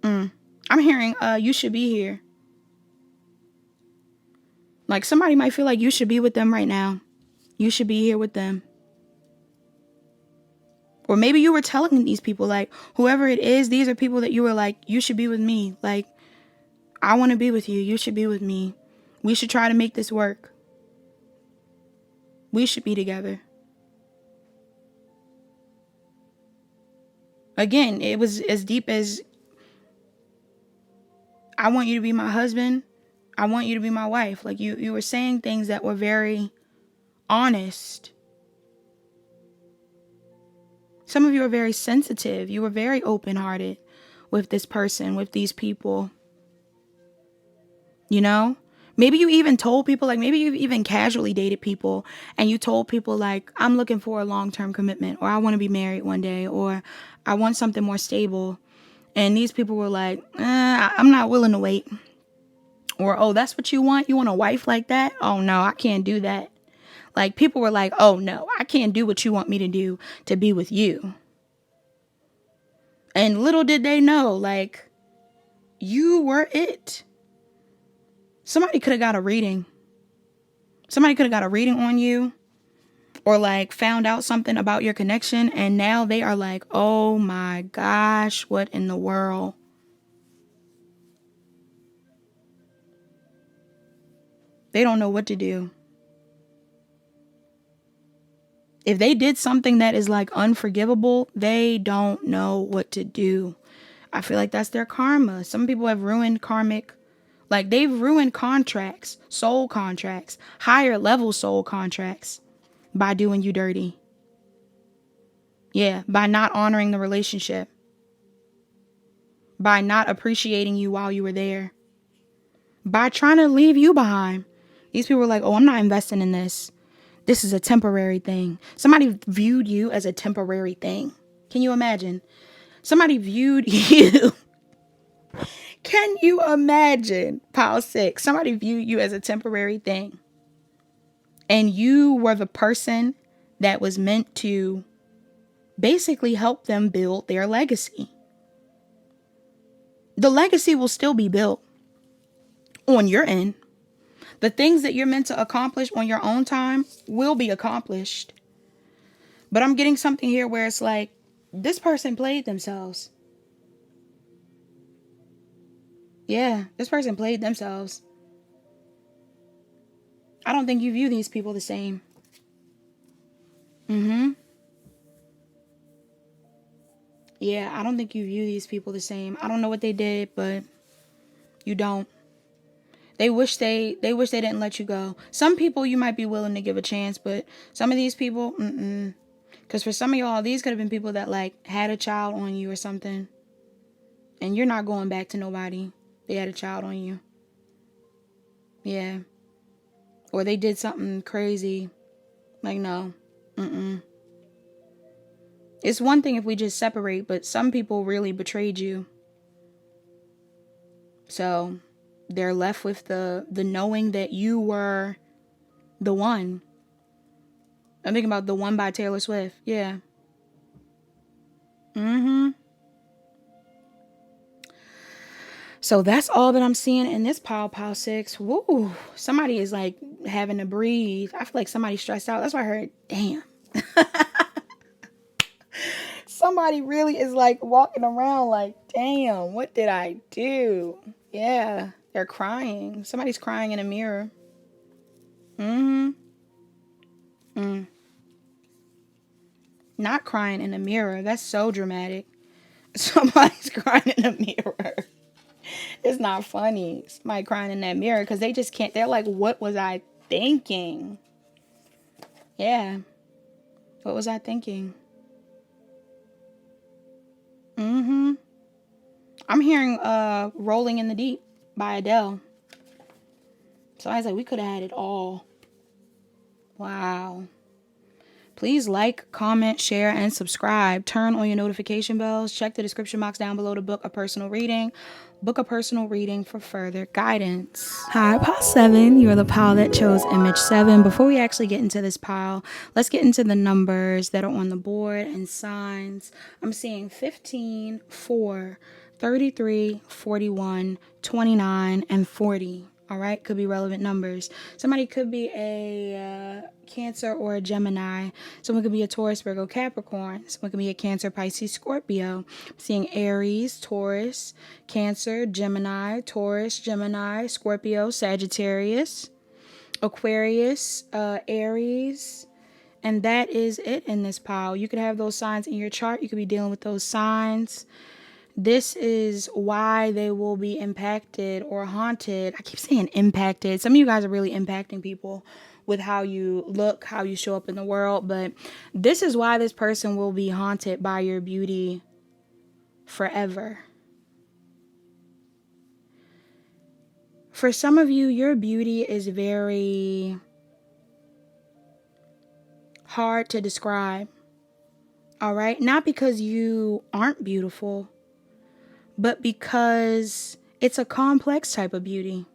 I'm hearing, you should be here. Like somebody might feel like you should be with them right now. You should be here with them. Or maybe you were telling these people, like, whoever it is, these are people that you were like, you should be with me. Like, I want to be with you. You should be with me. We should try to make this work. We should be together. Again, it was as deep as, I want you to be my husband. I want you to be my wife. Like you were saying things that were very honest. Some of you are very sensitive. You were very open-hearted with this person, with these people. You know? Maybe you even told people, like maybe you've even casually dated people and you told people like, I'm looking for a long-term commitment, or I want to be married one day, or I want something more stable. And these people were like, I'm not willing to wait. Or, oh, that's what you want? You want a wife like that? Oh, no, I can't do that. Like people were like, oh, no, I can't do what you want me to do to be with you. And little did they know, like, you were it. Somebody could have got a reading. Somebody could have got a reading on you, or like found out something about your connection, and now they are like, oh my gosh, what in the world? They don't know what to do. If they did something that is like unforgivable, they don't know what to do. I feel like that's their karma. Some people have ruined karmic, like they've ruined contracts, soul contracts, higher level soul contracts by doing you dirty. Yeah, by not honoring the relationship. By not appreciating you while you were there. By trying to leave you behind. These people were like, oh, I'm not investing in this. This is a temporary thing. Somebody viewed you as a temporary thing. Can you imagine? Somebody viewed you. Can you imagine? Pile 6. Somebody viewed you as a temporary thing. And you were the person that was meant to basically help them build their legacy. The legacy will still be built on your end. The things that you're meant to accomplish on your own time will be accomplished. But I'm getting something here where it's like, this person played themselves. Yeah, this person played themselves. I don't think you view these people the same. Yeah, I don't think you view these people the same. I don't know what they did, but you don't. They wish they didn't let you go. Some people you might be willing to give a chance, but some of these people, because for some of y'all, these could have been people that like had a child on you or something, and you're not going back to nobody. They had a child on you. Yeah. Or they did something crazy. Like, no. It's one thing if we just separate, but some people really betrayed you. So they're left with the knowing that you were the one. I'm thinking about The One by Taylor Swift. Yeah. So that's all that I'm seeing in this pile 6. Woo. Somebody is like having to breathe. I feel like somebody's stressed out. That's why I heard, damn. Somebody really is like walking around like, damn, what did I do? Yeah, they're crying. Somebody's crying in a mirror. Not crying in a mirror. That's so dramatic. Somebody's crying in a mirror. It's not funny. Somebody crying in that mirror because they just can't. They're like, what was I thinking? Yeah. What was I thinking? I'm hearing Rolling in the Deep by Adele. So I was like, we could have had it all. Wow. Please like, comment, share, and subscribe. Turn on your notification bells. Check the description box down below to book a personal reading. Book a personal reading for further guidance. Hi, pile 7. You're the pile that chose image 7. Before we actually get into this pile, let's get into the numbers that are on the board and signs. I'm seeing 15, 4, 33, 41, 29, and 40. All right, could be relevant numbers. Somebody could be a Cancer or a Gemini. Someone could be a Taurus, Virgo, Capricorn. Someone could be a Cancer, Pisces, Scorpio. I'm seeing Aries, Taurus, Cancer, Gemini, Taurus, Gemini, Scorpio, Sagittarius, Aquarius, Aries. And that is it in this pile. You could have those signs in your chart. You could be dealing with those signs. This is why they will be impacted or haunted. I keep saying impacted. Some of you guys are really impacting people with how you look, how you show up in the world. But this is why this person will be haunted by your beauty forever. For some of you, your beauty is very hard to describe. All right? Not because you aren't beautiful, but because it's a complex type of beauty.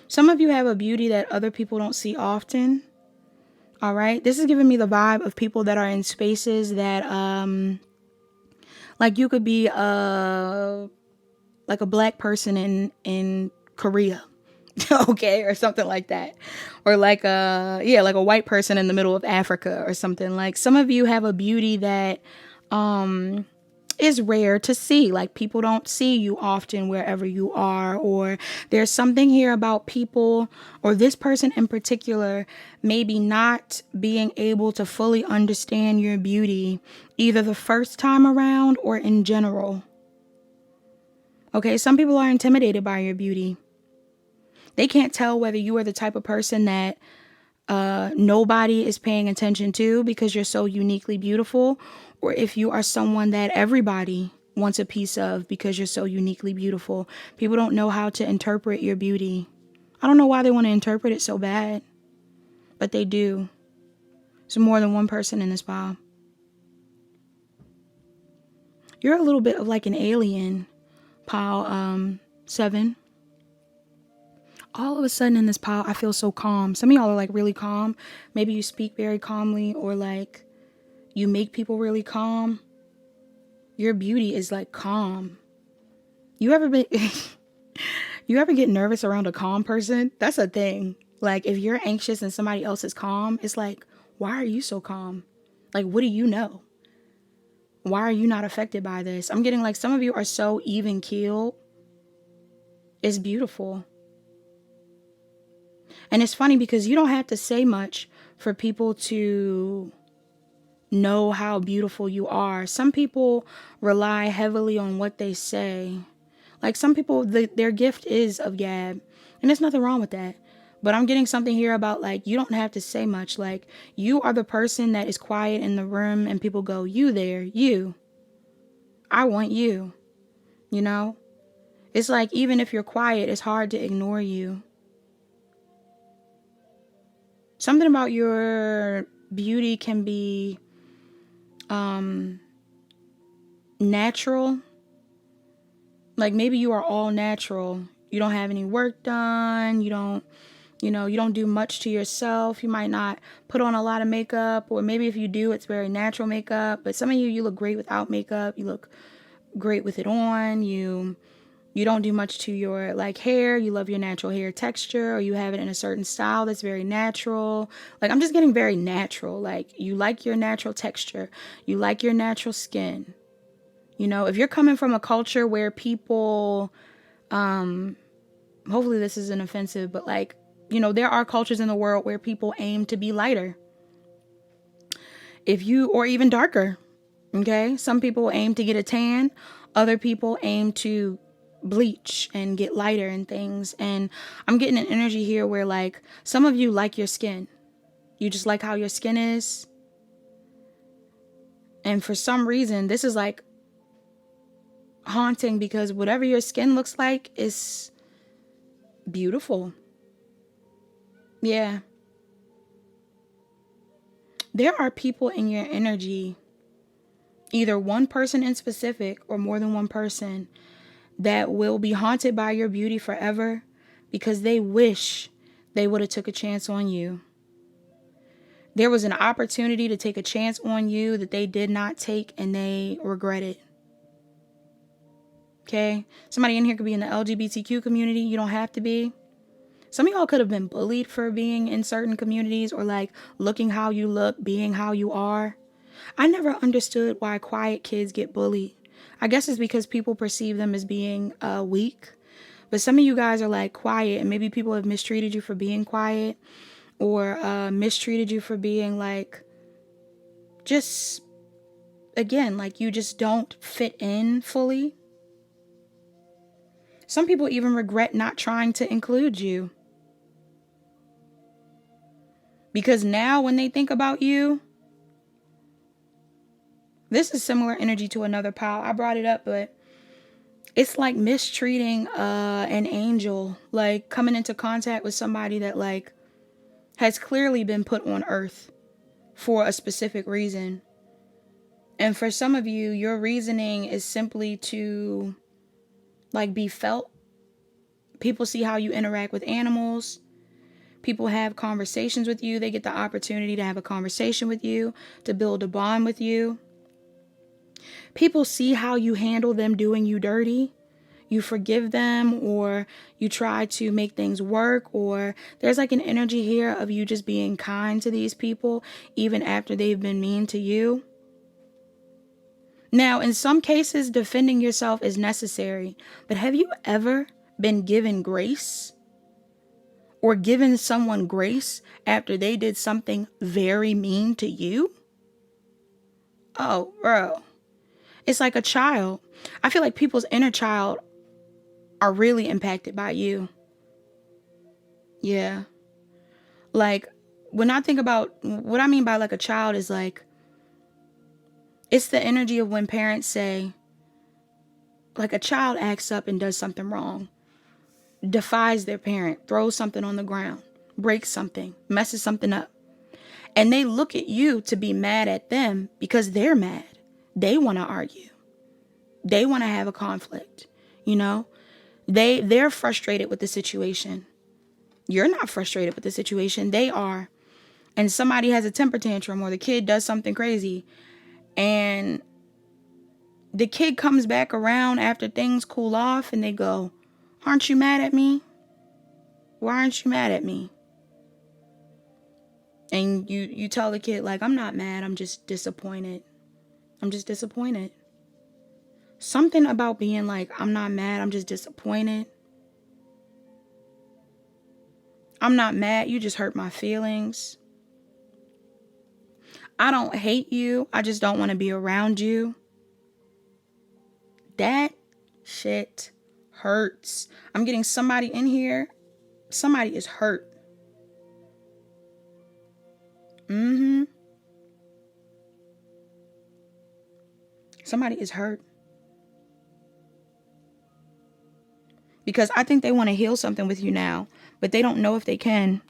Some of you have a beauty that other people don't see often. All right. This is giving me the vibe of people that are in spaces that, like you could be like a black person in Korea. Okay, or something like that. Or like like a white person in the middle of Africa or something. Like some of you have a beauty that is rare to see. Like people don't see you often wherever you are, or there's something here about people or this person in particular maybe not being able to fully understand your beauty either the first time around or in general. Okay, some people are intimidated by your beauty. They can't tell whether you are the type of person that nobody is paying attention to because you're so uniquely beautiful, or if you are someone that everybody wants a piece of because you're so uniquely beautiful. People don't know how to interpret your beauty. I don't know why they want to interpret it so bad, but they do. There's more than one person in this pile. You're a little bit of like an alien, pile 7. All of a sudden in this pile, I feel so calm. Some of y'all are like really calm. Maybe you speak very calmly, or like you make people really calm. Your beauty is like calm. You ever get nervous around a calm person? That's a thing. Like if you're anxious and somebody else is calm, it's like, why are you so calm? Like, what do you know? Why are you not affected by this? I'm getting like some of you are so even keeled. It's beautiful. And it's funny because you don't have to say much for people to know how beautiful you are. Some people rely heavily on what they say. Like some people, their gift is of gab. And there's nothing wrong with that. But I'm getting something here about like, you don't have to say much. Like you are the person that is quiet in the room and people go, you there, you. I want you. You know? It's like even if you're quiet, it's hard to ignore you. Something about your beauty can be natural. Like maybe you are all natural. You don't have any work done. You don't do much to yourself. You might not put on a lot of makeup, or maybe if you do, it's very natural makeup. But some of you look great without makeup. You look great with it on. You don't do much to your like hair. You love your natural hair texture, or you have it in a certain style that's very natural. Like I'm just getting very natural. Like you like your natural texture. You like your natural skin. You know, if you're coming from a culture where people, hopefully this isn't offensive, but like, you know, there are cultures in the world where people aim to be lighter. Or even darker. Okay. Some people aim to get a tan. Other people aim to bleach and get lighter and things. And I'm getting an energy here where like some of you like your skin. You just like how your skin is. And for some reason, this is like haunting because whatever your skin looks like is beautiful. Yeah. There are people in your energy, either one person in specific or more than one person, that will be haunted by your beauty forever because they wish they would have took a chance on you. There was an opportunity to take a chance on you that they did not take, and they regret it. Okay? Somebody in here could be in the LGBTQ community. You don't have to be. Some of y'all could have been bullied for being in certain communities, or like looking how you look, being how you are. I never understood why quiet kids get bullied. I guess it's because people perceive them as being weak. But some of you guys are like quiet, and maybe people have mistreated you for being quiet, or mistreated you for being like, just, again, like you just don't fit in fully. Some people even regret not trying to include you. Because now when they think about you, this is similar energy to another pile. I brought it up, but it's like mistreating an angel, like coming into contact with somebody that like has clearly been put on earth for a specific reason. And for some of you, your reasoning is simply to like be felt. People see how you interact with animals. People have conversations with you. They get the opportunity to have a conversation with you, to build a bond with you. People see how you handle them doing you dirty. You forgive them, or you try to make things work, or there's like an energy here of you just being kind to these people even after they've been mean to you. Now, in some cases, defending yourself is necessary, but have you ever been given grace, or given someone grace after they did something very mean to you? Oh, bro. It's like a child. I feel like people's inner child are really impacted by you. Yeah. Like, when I think about what I mean by like a child is like, it's the energy of when parents say, like a child acts up and does something wrong, defies their parent, throws something on the ground, breaks something, messes something up. And they look at you to be mad at them because they're mad. They want to argue. They want to have a conflict, you know? They're frustrated with the situation. You're not frustrated with the situation. They are. And somebody has a temper tantrum, or the kid does something crazy, and the kid comes back around after things cool off and they go, "Aren't you mad at me? Why aren't you mad at me?" And you tell the kid like, "I'm not mad, I'm just disappointed. I'm just disappointed." Something about being like, "I'm not mad, I'm just disappointed. I'm not mad, you just hurt my feelings. I don't hate you, I just don't want to be around you." That shit hurts. I'm getting somebody in here. Somebody is hurt. Somebody is hurt. Because I think they want to heal something with you now, but they don't know if they can.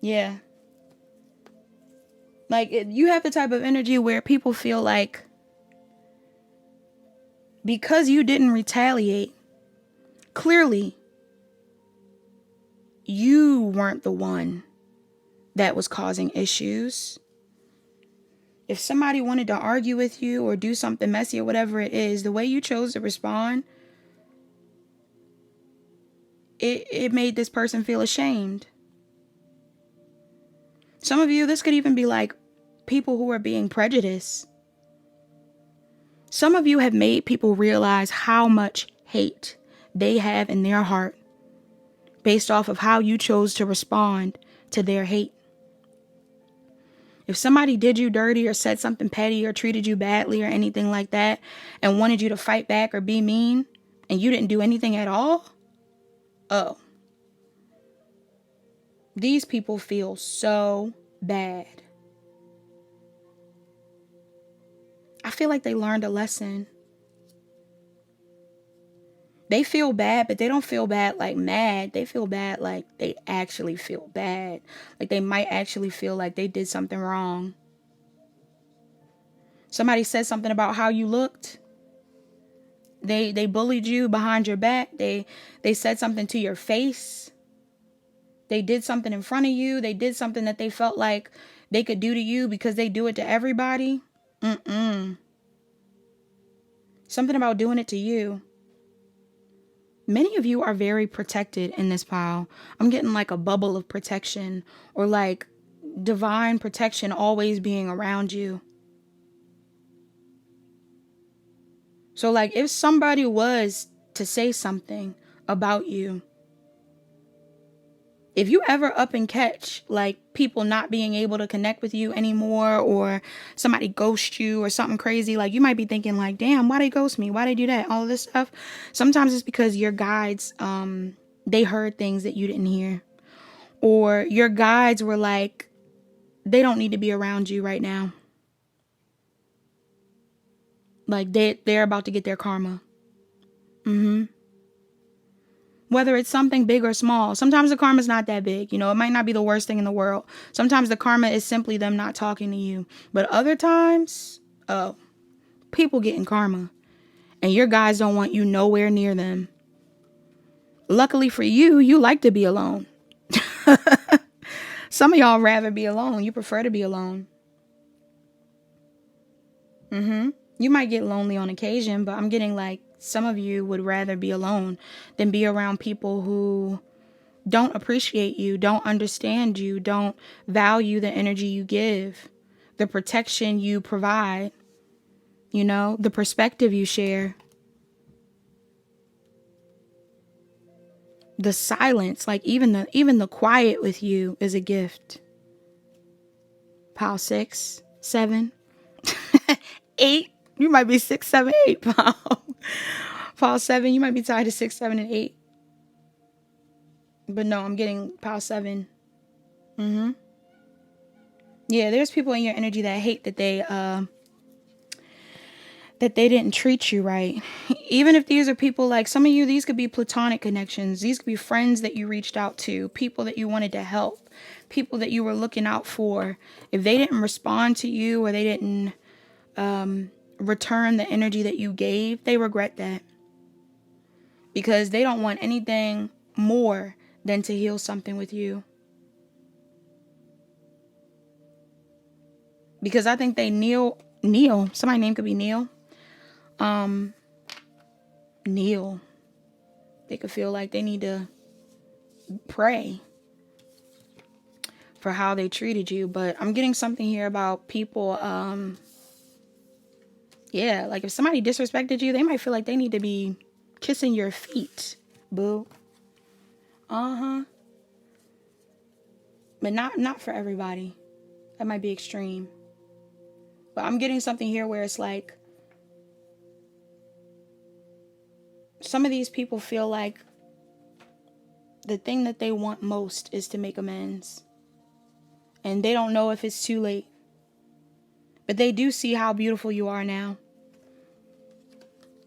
Yeah. Like, you have the type of energy where people feel like because you didn't retaliate, clearly you weren't the one that was causing issues. If somebody wanted to argue with you or do something messy or whatever it is, the way you chose to respond, it made this person feel ashamed. Some of you, this could even be like people who are being prejudiced. Some of you have made people realize how much hate they have in their heart based off of how you chose to respond to their hate. If somebody did you dirty or said something petty or treated you badly or anything like that and wanted you to fight back or be mean and you didn't do anything at all, oh, these people feel so bad. I feel like they learned a lesson. They feel bad, but they don't feel bad like mad. They feel bad like they actually feel bad. Like they might actually feel like they did something wrong. Somebody said something about how you looked. They bullied you behind your back. They said something to your face. They did something in front of you. They did something that they felt like they could do to you because they do it to everybody. Something about doing it to you. Many of you are very protected in this pile. I'm getting like a bubble of protection, or like divine protection always being around you. So like if somebody was to say something about you, if you ever up and catch like people not being able to connect with you anymore, or somebody ghost you or something crazy, like you might be thinking like, damn, why they ghost me? Why they do that? All of this stuff. Sometimes it's because your guides, they heard things that you didn't hear, or your guides were like, they don't need to be around you right now. Like they're about to get their karma. Whether it's something big or small. Sometimes the karma's not that big. You know, it might not be the worst thing in the world. Sometimes the karma is simply them not talking to you. But other times, people getting karma. And your guys don't want you nowhere near them. Luckily for you, you like to be alone. Some of y'all rather be alone. You prefer to be alone. You might get lonely on occasion, but I'm getting like some of you would rather be alone than be around people who don't appreciate you, don't understand you, don't value the energy you give, the protection you provide, you know, the perspective you share, the silence, like even the quiet with you is a gift. Pile 6, 7, 8. You might be 6, 7, 8. Pile 7. You might be tied to 6, 7, and 8. But no, I'm getting pile 7. Yeah, there's people in your energy that hate that they didn't treat you right. Even if these are people like some of you, these could be platonic connections. These could be friends that you reached out to, people that you wanted to help, people that you were looking out for. If they didn't respond to you, or they didn't return the energy that you gave, they regret that. Because they don't want anything more than to heal something with you. Because I think they Neil, somebody's name could be Neil. Neil. They could feel like they need to pray for how they treated you. But I'm getting something here about people, yeah, like if somebody disrespected you, they might feel like they need to be kissing your feet, boo. But not for everybody. That might be extreme. But I'm getting something here where it's like some of these people feel like the thing that they want most is to make amends. And they don't know if it's too late. But they do see how beautiful you are now.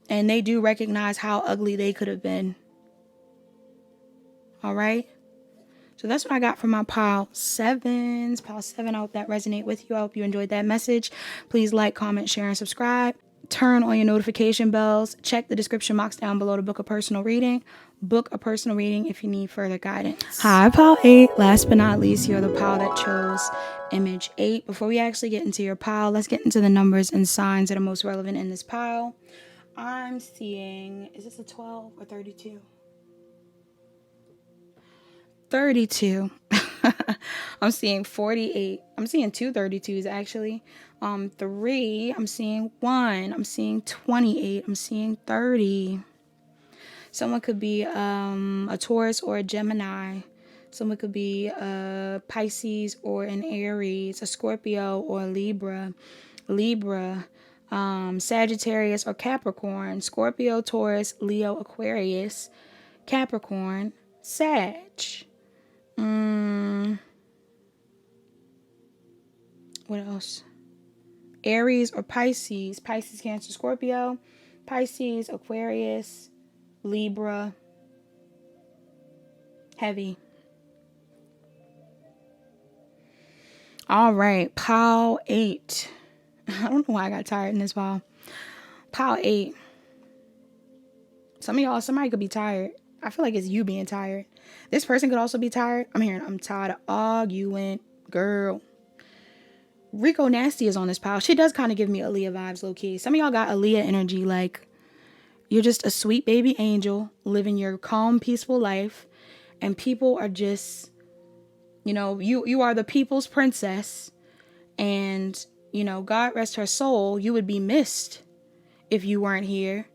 And they do recognize how ugly they could have been. All right? So that's what I got from my pile 7s. Pile 7, I hope that resonated with you. I hope you enjoyed that message. Please like, comment, share, and subscribe. Turn on your notification bells. Check the description box down below to book a personal reading. Book a personal reading if you need further guidance. Hi, pile 8. Last but not least, you're the pile that chose image 8. Before we actually get into your pile, let's get into the numbers and signs that are most relevant in this pile. I'm seeing, is this a 12 or 32? 32. I'm seeing 48. I'm seeing 2 32s actually. 3. I'm seeing 1. I'm seeing 28. I'm seeing 30. Someone could be a Taurus or a Gemini. Someone could be a Pisces or an Aries, a Scorpio or a Libra. Sagittarius or Capricorn. Scorpio, Taurus, Leo, Aquarius, Capricorn, Sag. What else? Aries or Pisces. Pisces, Cancer, Scorpio. Pisces, Aquarius, Libra. Heavy. All right, pile 8. I don't know why I got tired in this pile. Pile 8. Some of y'all, somebody could be tired. I feel like it's you being tired. This person could also be tired. I'm tired of arguing. Girl. Rico Nasty is on this pile. She does kind of give me Aaliyah vibes, low key. Some of y'all got Aaliyah energy. Like, you're just a sweet baby angel living your calm, peaceful life. And people are just, you are the people's princess. And, God rest her soul, you would be missed if you weren't here.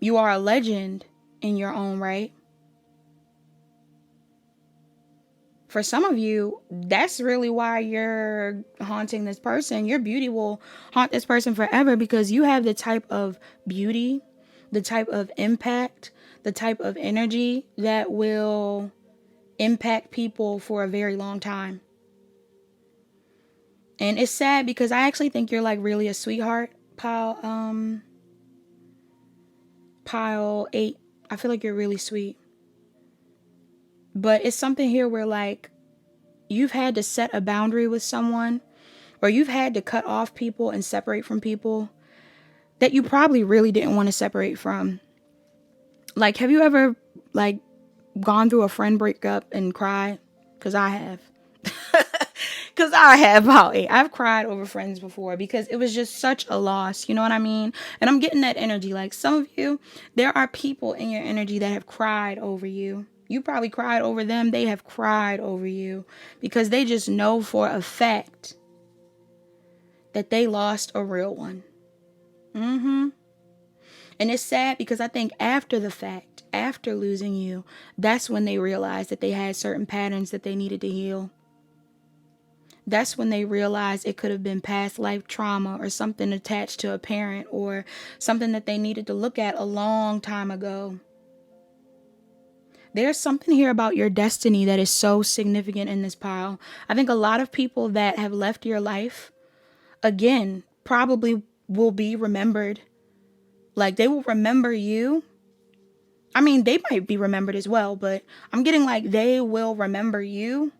You are a legend in your own right. For some of you, that's really why you're haunting this person. Your beauty will haunt this person forever because you have the type of beauty, the type of impact, the type of energy that will impact people for a very long time. And it's sad because I actually think you're like really a sweetheart, pile 8. I feel like you're really sweet. But it's something here where like you've had to set a boundary with someone, or you've had to cut off people and separate from people that you probably really didn't want to separate from. Like, have you ever like gone through a friend breakup and cried? Because I have. Because I have about 8. I've cried over friends before because it was just such a loss. You know what I mean? And I'm getting that energy. Like, some of you, there are people in your energy that have cried over you. You probably cried over them. They have cried over you because they just know for a fact that they lost a real one. And it's sad because I think after the fact, after losing you, that's when they realized that they had certain patterns that they needed to heal. That's when they realized it could have been past life trauma or something attached to a parent or something that they needed to look at a long time ago. There's something here about your destiny that is so significant in this pile. I think a lot of people that have left your life, again, probably will be remembered. Like, they will remember you. I mean, they might be remembered as well, but I'm getting like they will remember you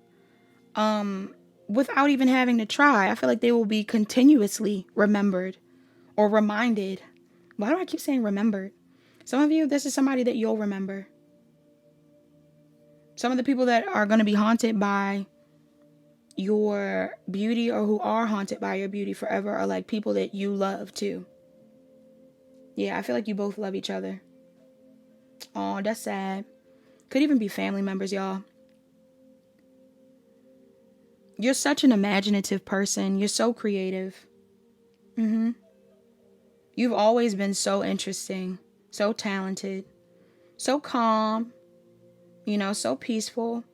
without even having to try. I feel like they will be continuously remembered or reminded. Why do I keep saying remembered? Some of you, this is somebody that you'll remember. Some of the people that are going to be haunted by your beauty or who are haunted by your beauty forever are like people that you love too. Yeah, I feel like you both love each other. Oh, that's sad. Could even be family members, y'all. You're such an imaginative person. You're so creative. You've always been so interesting, so talented, so calm, so peaceful,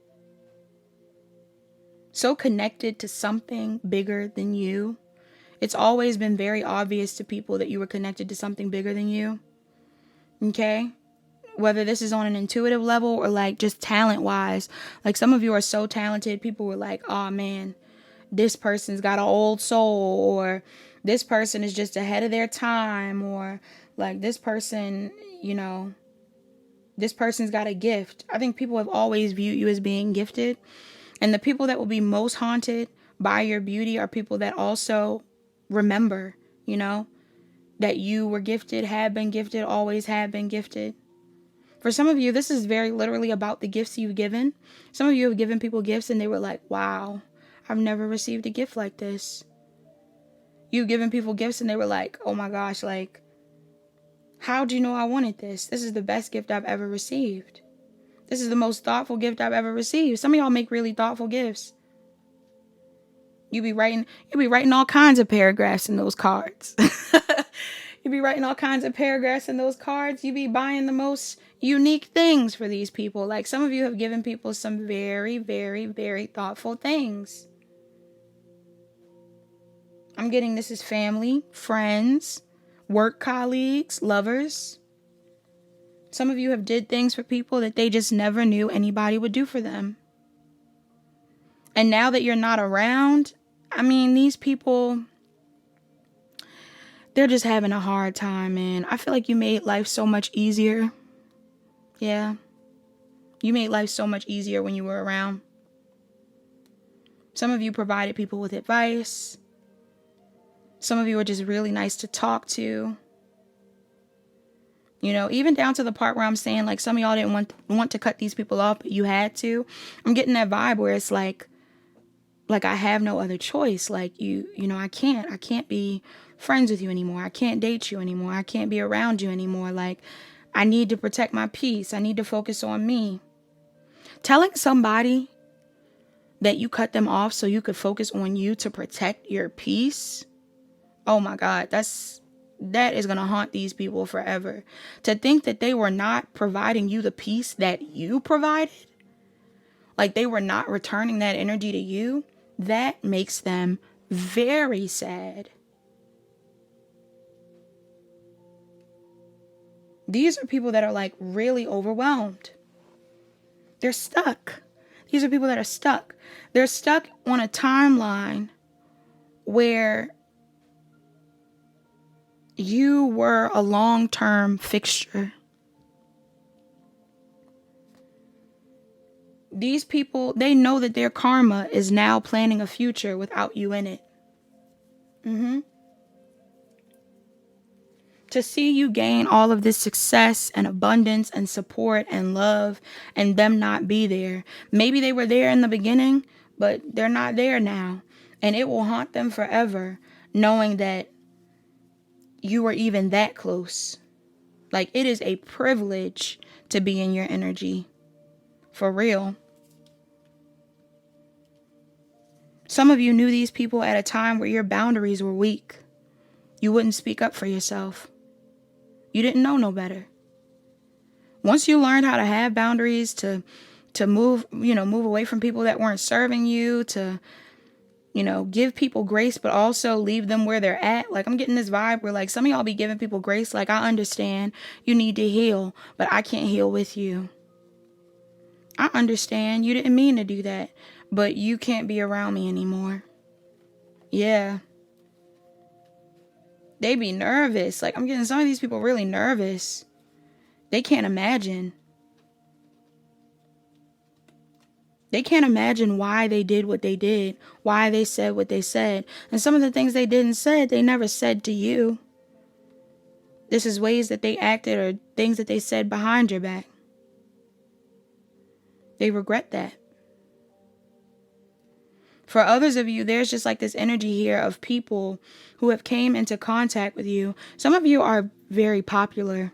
so connected to something bigger than you. It's always been very obvious to people that you were connected to something bigger than you. Okay? Whether this is on an intuitive level or like just talent wise. Like, some of you are so talented. People were like, oh man, this person's got an old soul, or this person is just ahead of their time, or like this person, this person's got a gift. I think people have always viewed you as being gifted. And the people that will be most haunted by your beauty are people that also remember, that you were gifted, have been gifted, always have been gifted. For some of you, this is very literally about the gifts you've given. Some of you have given people gifts and they were like, wow, I've never received a gift like this. You've given people gifts and they were like, oh my gosh, like, how'd you know I wanted this? This is the best gift I've ever received. This is the most thoughtful gift I've ever received. Some of y'all make really thoughtful gifts. You be writing all kinds of paragraphs in those cards. You be writing all kinds of paragraphs in those cards. You be buying the most unique things for these people. Like, some of you have given people some very, very, very thoughtful things. I'm getting this is family, friends, work colleagues, lovers. Some of you have did things for people that they just never knew anybody would do for them. And now that you're not around, I mean, these people, they're just having a hard time, man. I feel like you made life so much easier. Yeah. You made life so much easier when you were around. Some of you provided people with advice. Some of you were just really nice to talk to. You know, even down to the part where I'm saying, like, some of y'all didn't want to cut these people off, but you had to. I'm getting that vibe where it's like I have no other choice. Like, you know, I can't be friends with you anymore. I can't date you anymore. I can't be around you anymore. Like, I need to protect my peace. I need to focus on me. Telling somebody that you cut them off so you could focus on you to protect your peace. Oh my God, that is going to haunt these people forever. To think that they were not providing you the peace that you provided, like they were not returning that energy to you, that makes them very sad. These are people that are like really overwhelmed. They're stuck. These are people that are stuck. They're stuck on a timeline where you were a long-term fixture. These people, they know that their karma is now planning a future without you in it. To see you gain all of this success and abundance and support and love and them not be there. Maybe they were there in the beginning, but they're not there now. And it will haunt them forever knowing that you were even that close. Like, it is a privilege to be in your energy. For real. Some of you knew these people at a time where your boundaries were weak. You wouldn't speak up for yourself. You didn't know no better. Once you learned how to have boundaries, to move away from people that weren't serving you, to, give people grace, but also leave them where they're at. Like, I'm getting this vibe where, like, some of y'all be giving people grace. Like, I understand you need to heal, but I can't heal with you. I understand you didn't mean to do that, but you can't be around me anymore. Yeah. They be nervous. Like, I'm getting some of these people really nervous. They can't imagine. They can't imagine why they did what they did, why they said what they said. And some of the things they did and said, they never said to you. This is ways that they acted or things that they said behind your back. They regret that. For others of you, there's just like this energy here of people who have came into contact with you. Some of you are very popular,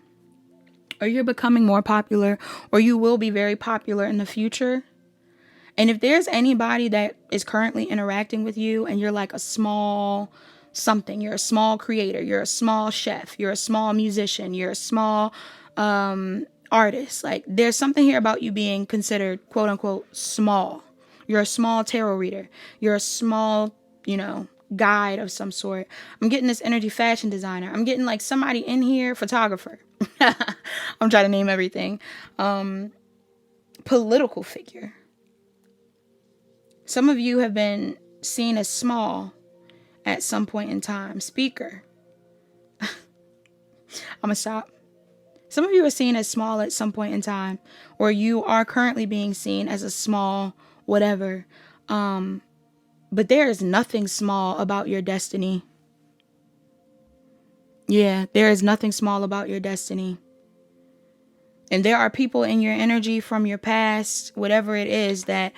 or you're becoming more popular, or you will be very popular in the future. And if there's anybody that is currently interacting with you and you're like a small something, you're a small creator, you're a small chef, you're a small musician, you're a small artist, like there's something here about you being considered quote unquote small. You're a small tarot reader. You're a small, guide of some sort. I'm getting this energy fashion designer. I'm getting like somebody in here, photographer. I'm trying to name everything. Political figure. Some of you have been seen as small at some point in time. Speaker. I'm going to stop. Some of you are seen as small at some point in time, or you are currently being seen as a small whatever. But there is nothing small about your destiny. Yeah, there is nothing small about your destiny. And there are people in your energy from your past, whatever it is, that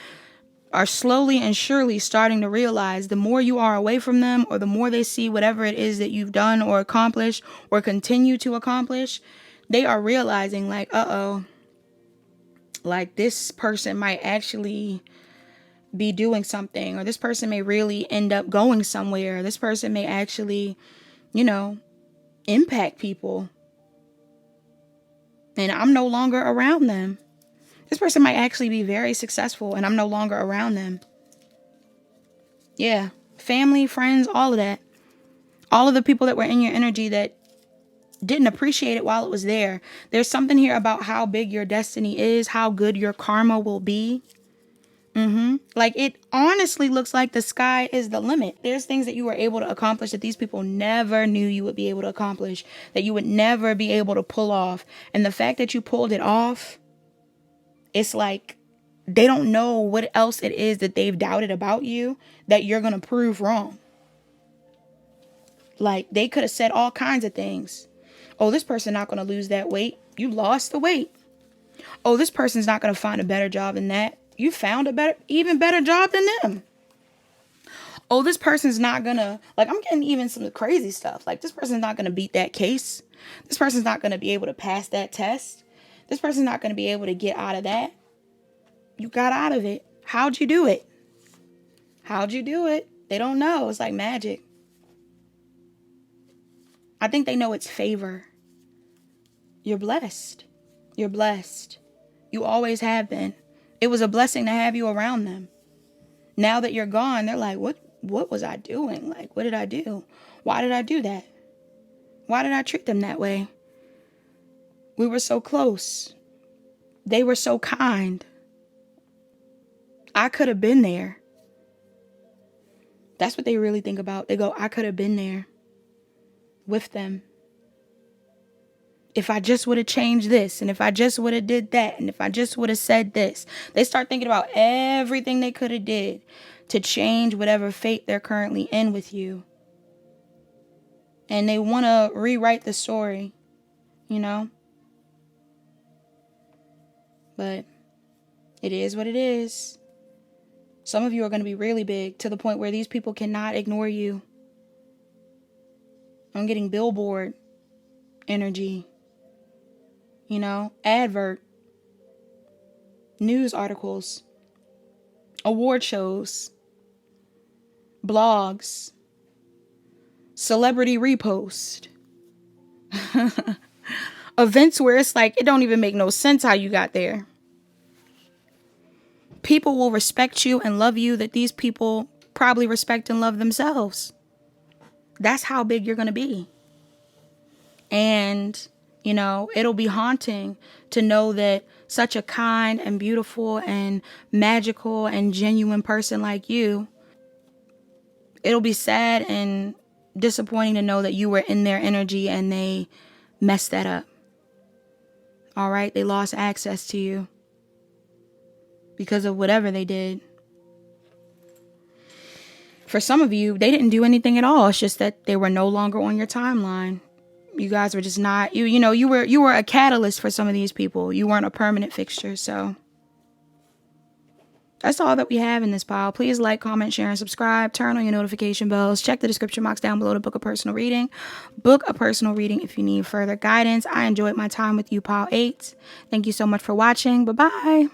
are slowly and surely starting to realize the more you are away from them, or the more they see whatever it is that you've done or accomplished or continue to accomplish, they are realizing like, like this person might actually be doing something, or this person may really end up going somewhere. This person may actually, impact people. And I'm no longer around them. This person might actually be very successful and I'm no longer around them. Yeah. Family, friends, all of that. All of the people that were in your energy that didn't appreciate it while it was there. There's something here about how big your destiny is, how good your karma will be. Like, it honestly looks like the sky is the limit. There's things that you were able to accomplish that these people never knew you would be able to accomplish, that you would never be able to pull off. And the fact that you pulled it off, it's like they don't know what else it is that they've doubted about you that you're going to prove wrong. Like, they could have said all kinds of things. Oh, this person's not going to lose that weight. You lost the weight. Oh, this person's not going to find a better job than that. You found a even better job than them. Oh, this person's not going to, like, I'm getting even some crazy stuff. Like, this person's not going to beat that case. This person's not going to be able to pass that test. This person's not going to be able to get out of that. You got out of it. How'd you do it? How'd you do it? They don't know. It's like magic. I think they know it's favor. You're blessed. You're blessed. You always have been. It was a blessing to have you around them. Now that you're gone, they're like, what was I doing? Like, what did I do? Why did I do that? Why did I treat them that way? We were so close. They were so kind. I could have been there. That's what they really think about. They go, I could have been there with them. If I just would have changed this, and if I just would have did that, and if I just would have said this. They start thinking about everything they could have did to change whatever fate they're currently in with you. And they want to rewrite the story, you know? But it is what it is. Some of you are going to be really big to the point where these people cannot ignore you. I'm getting billboard energy. You know, advert, news articles, award shows, blogs, celebrity repost, events where it's like, it don't even make no sense how you got there. People will respect you and love you that these people probably respect and love themselves. That's how big you're going to be. And you know, it'll be haunting to know that such a kind and beautiful and magical and genuine person like you, it'll be sad and disappointing to know that you were in their energy and they messed that up. All right, they lost access to you because of whatever they did. For some of you, they didn't do anything at all. It's just that they were no longer on your timeline. You guys were just not, you were a catalyst for some of these people. You weren't a permanent fixture. So that's all that we have in this pile. Please like, comment, share, and subscribe. Turn on your notification bells. Check the description box down below to book a personal reading. Book a personal reading if you need further guidance. I enjoyed my time with you, Pile 8. Thank you so much for watching. Bye-bye.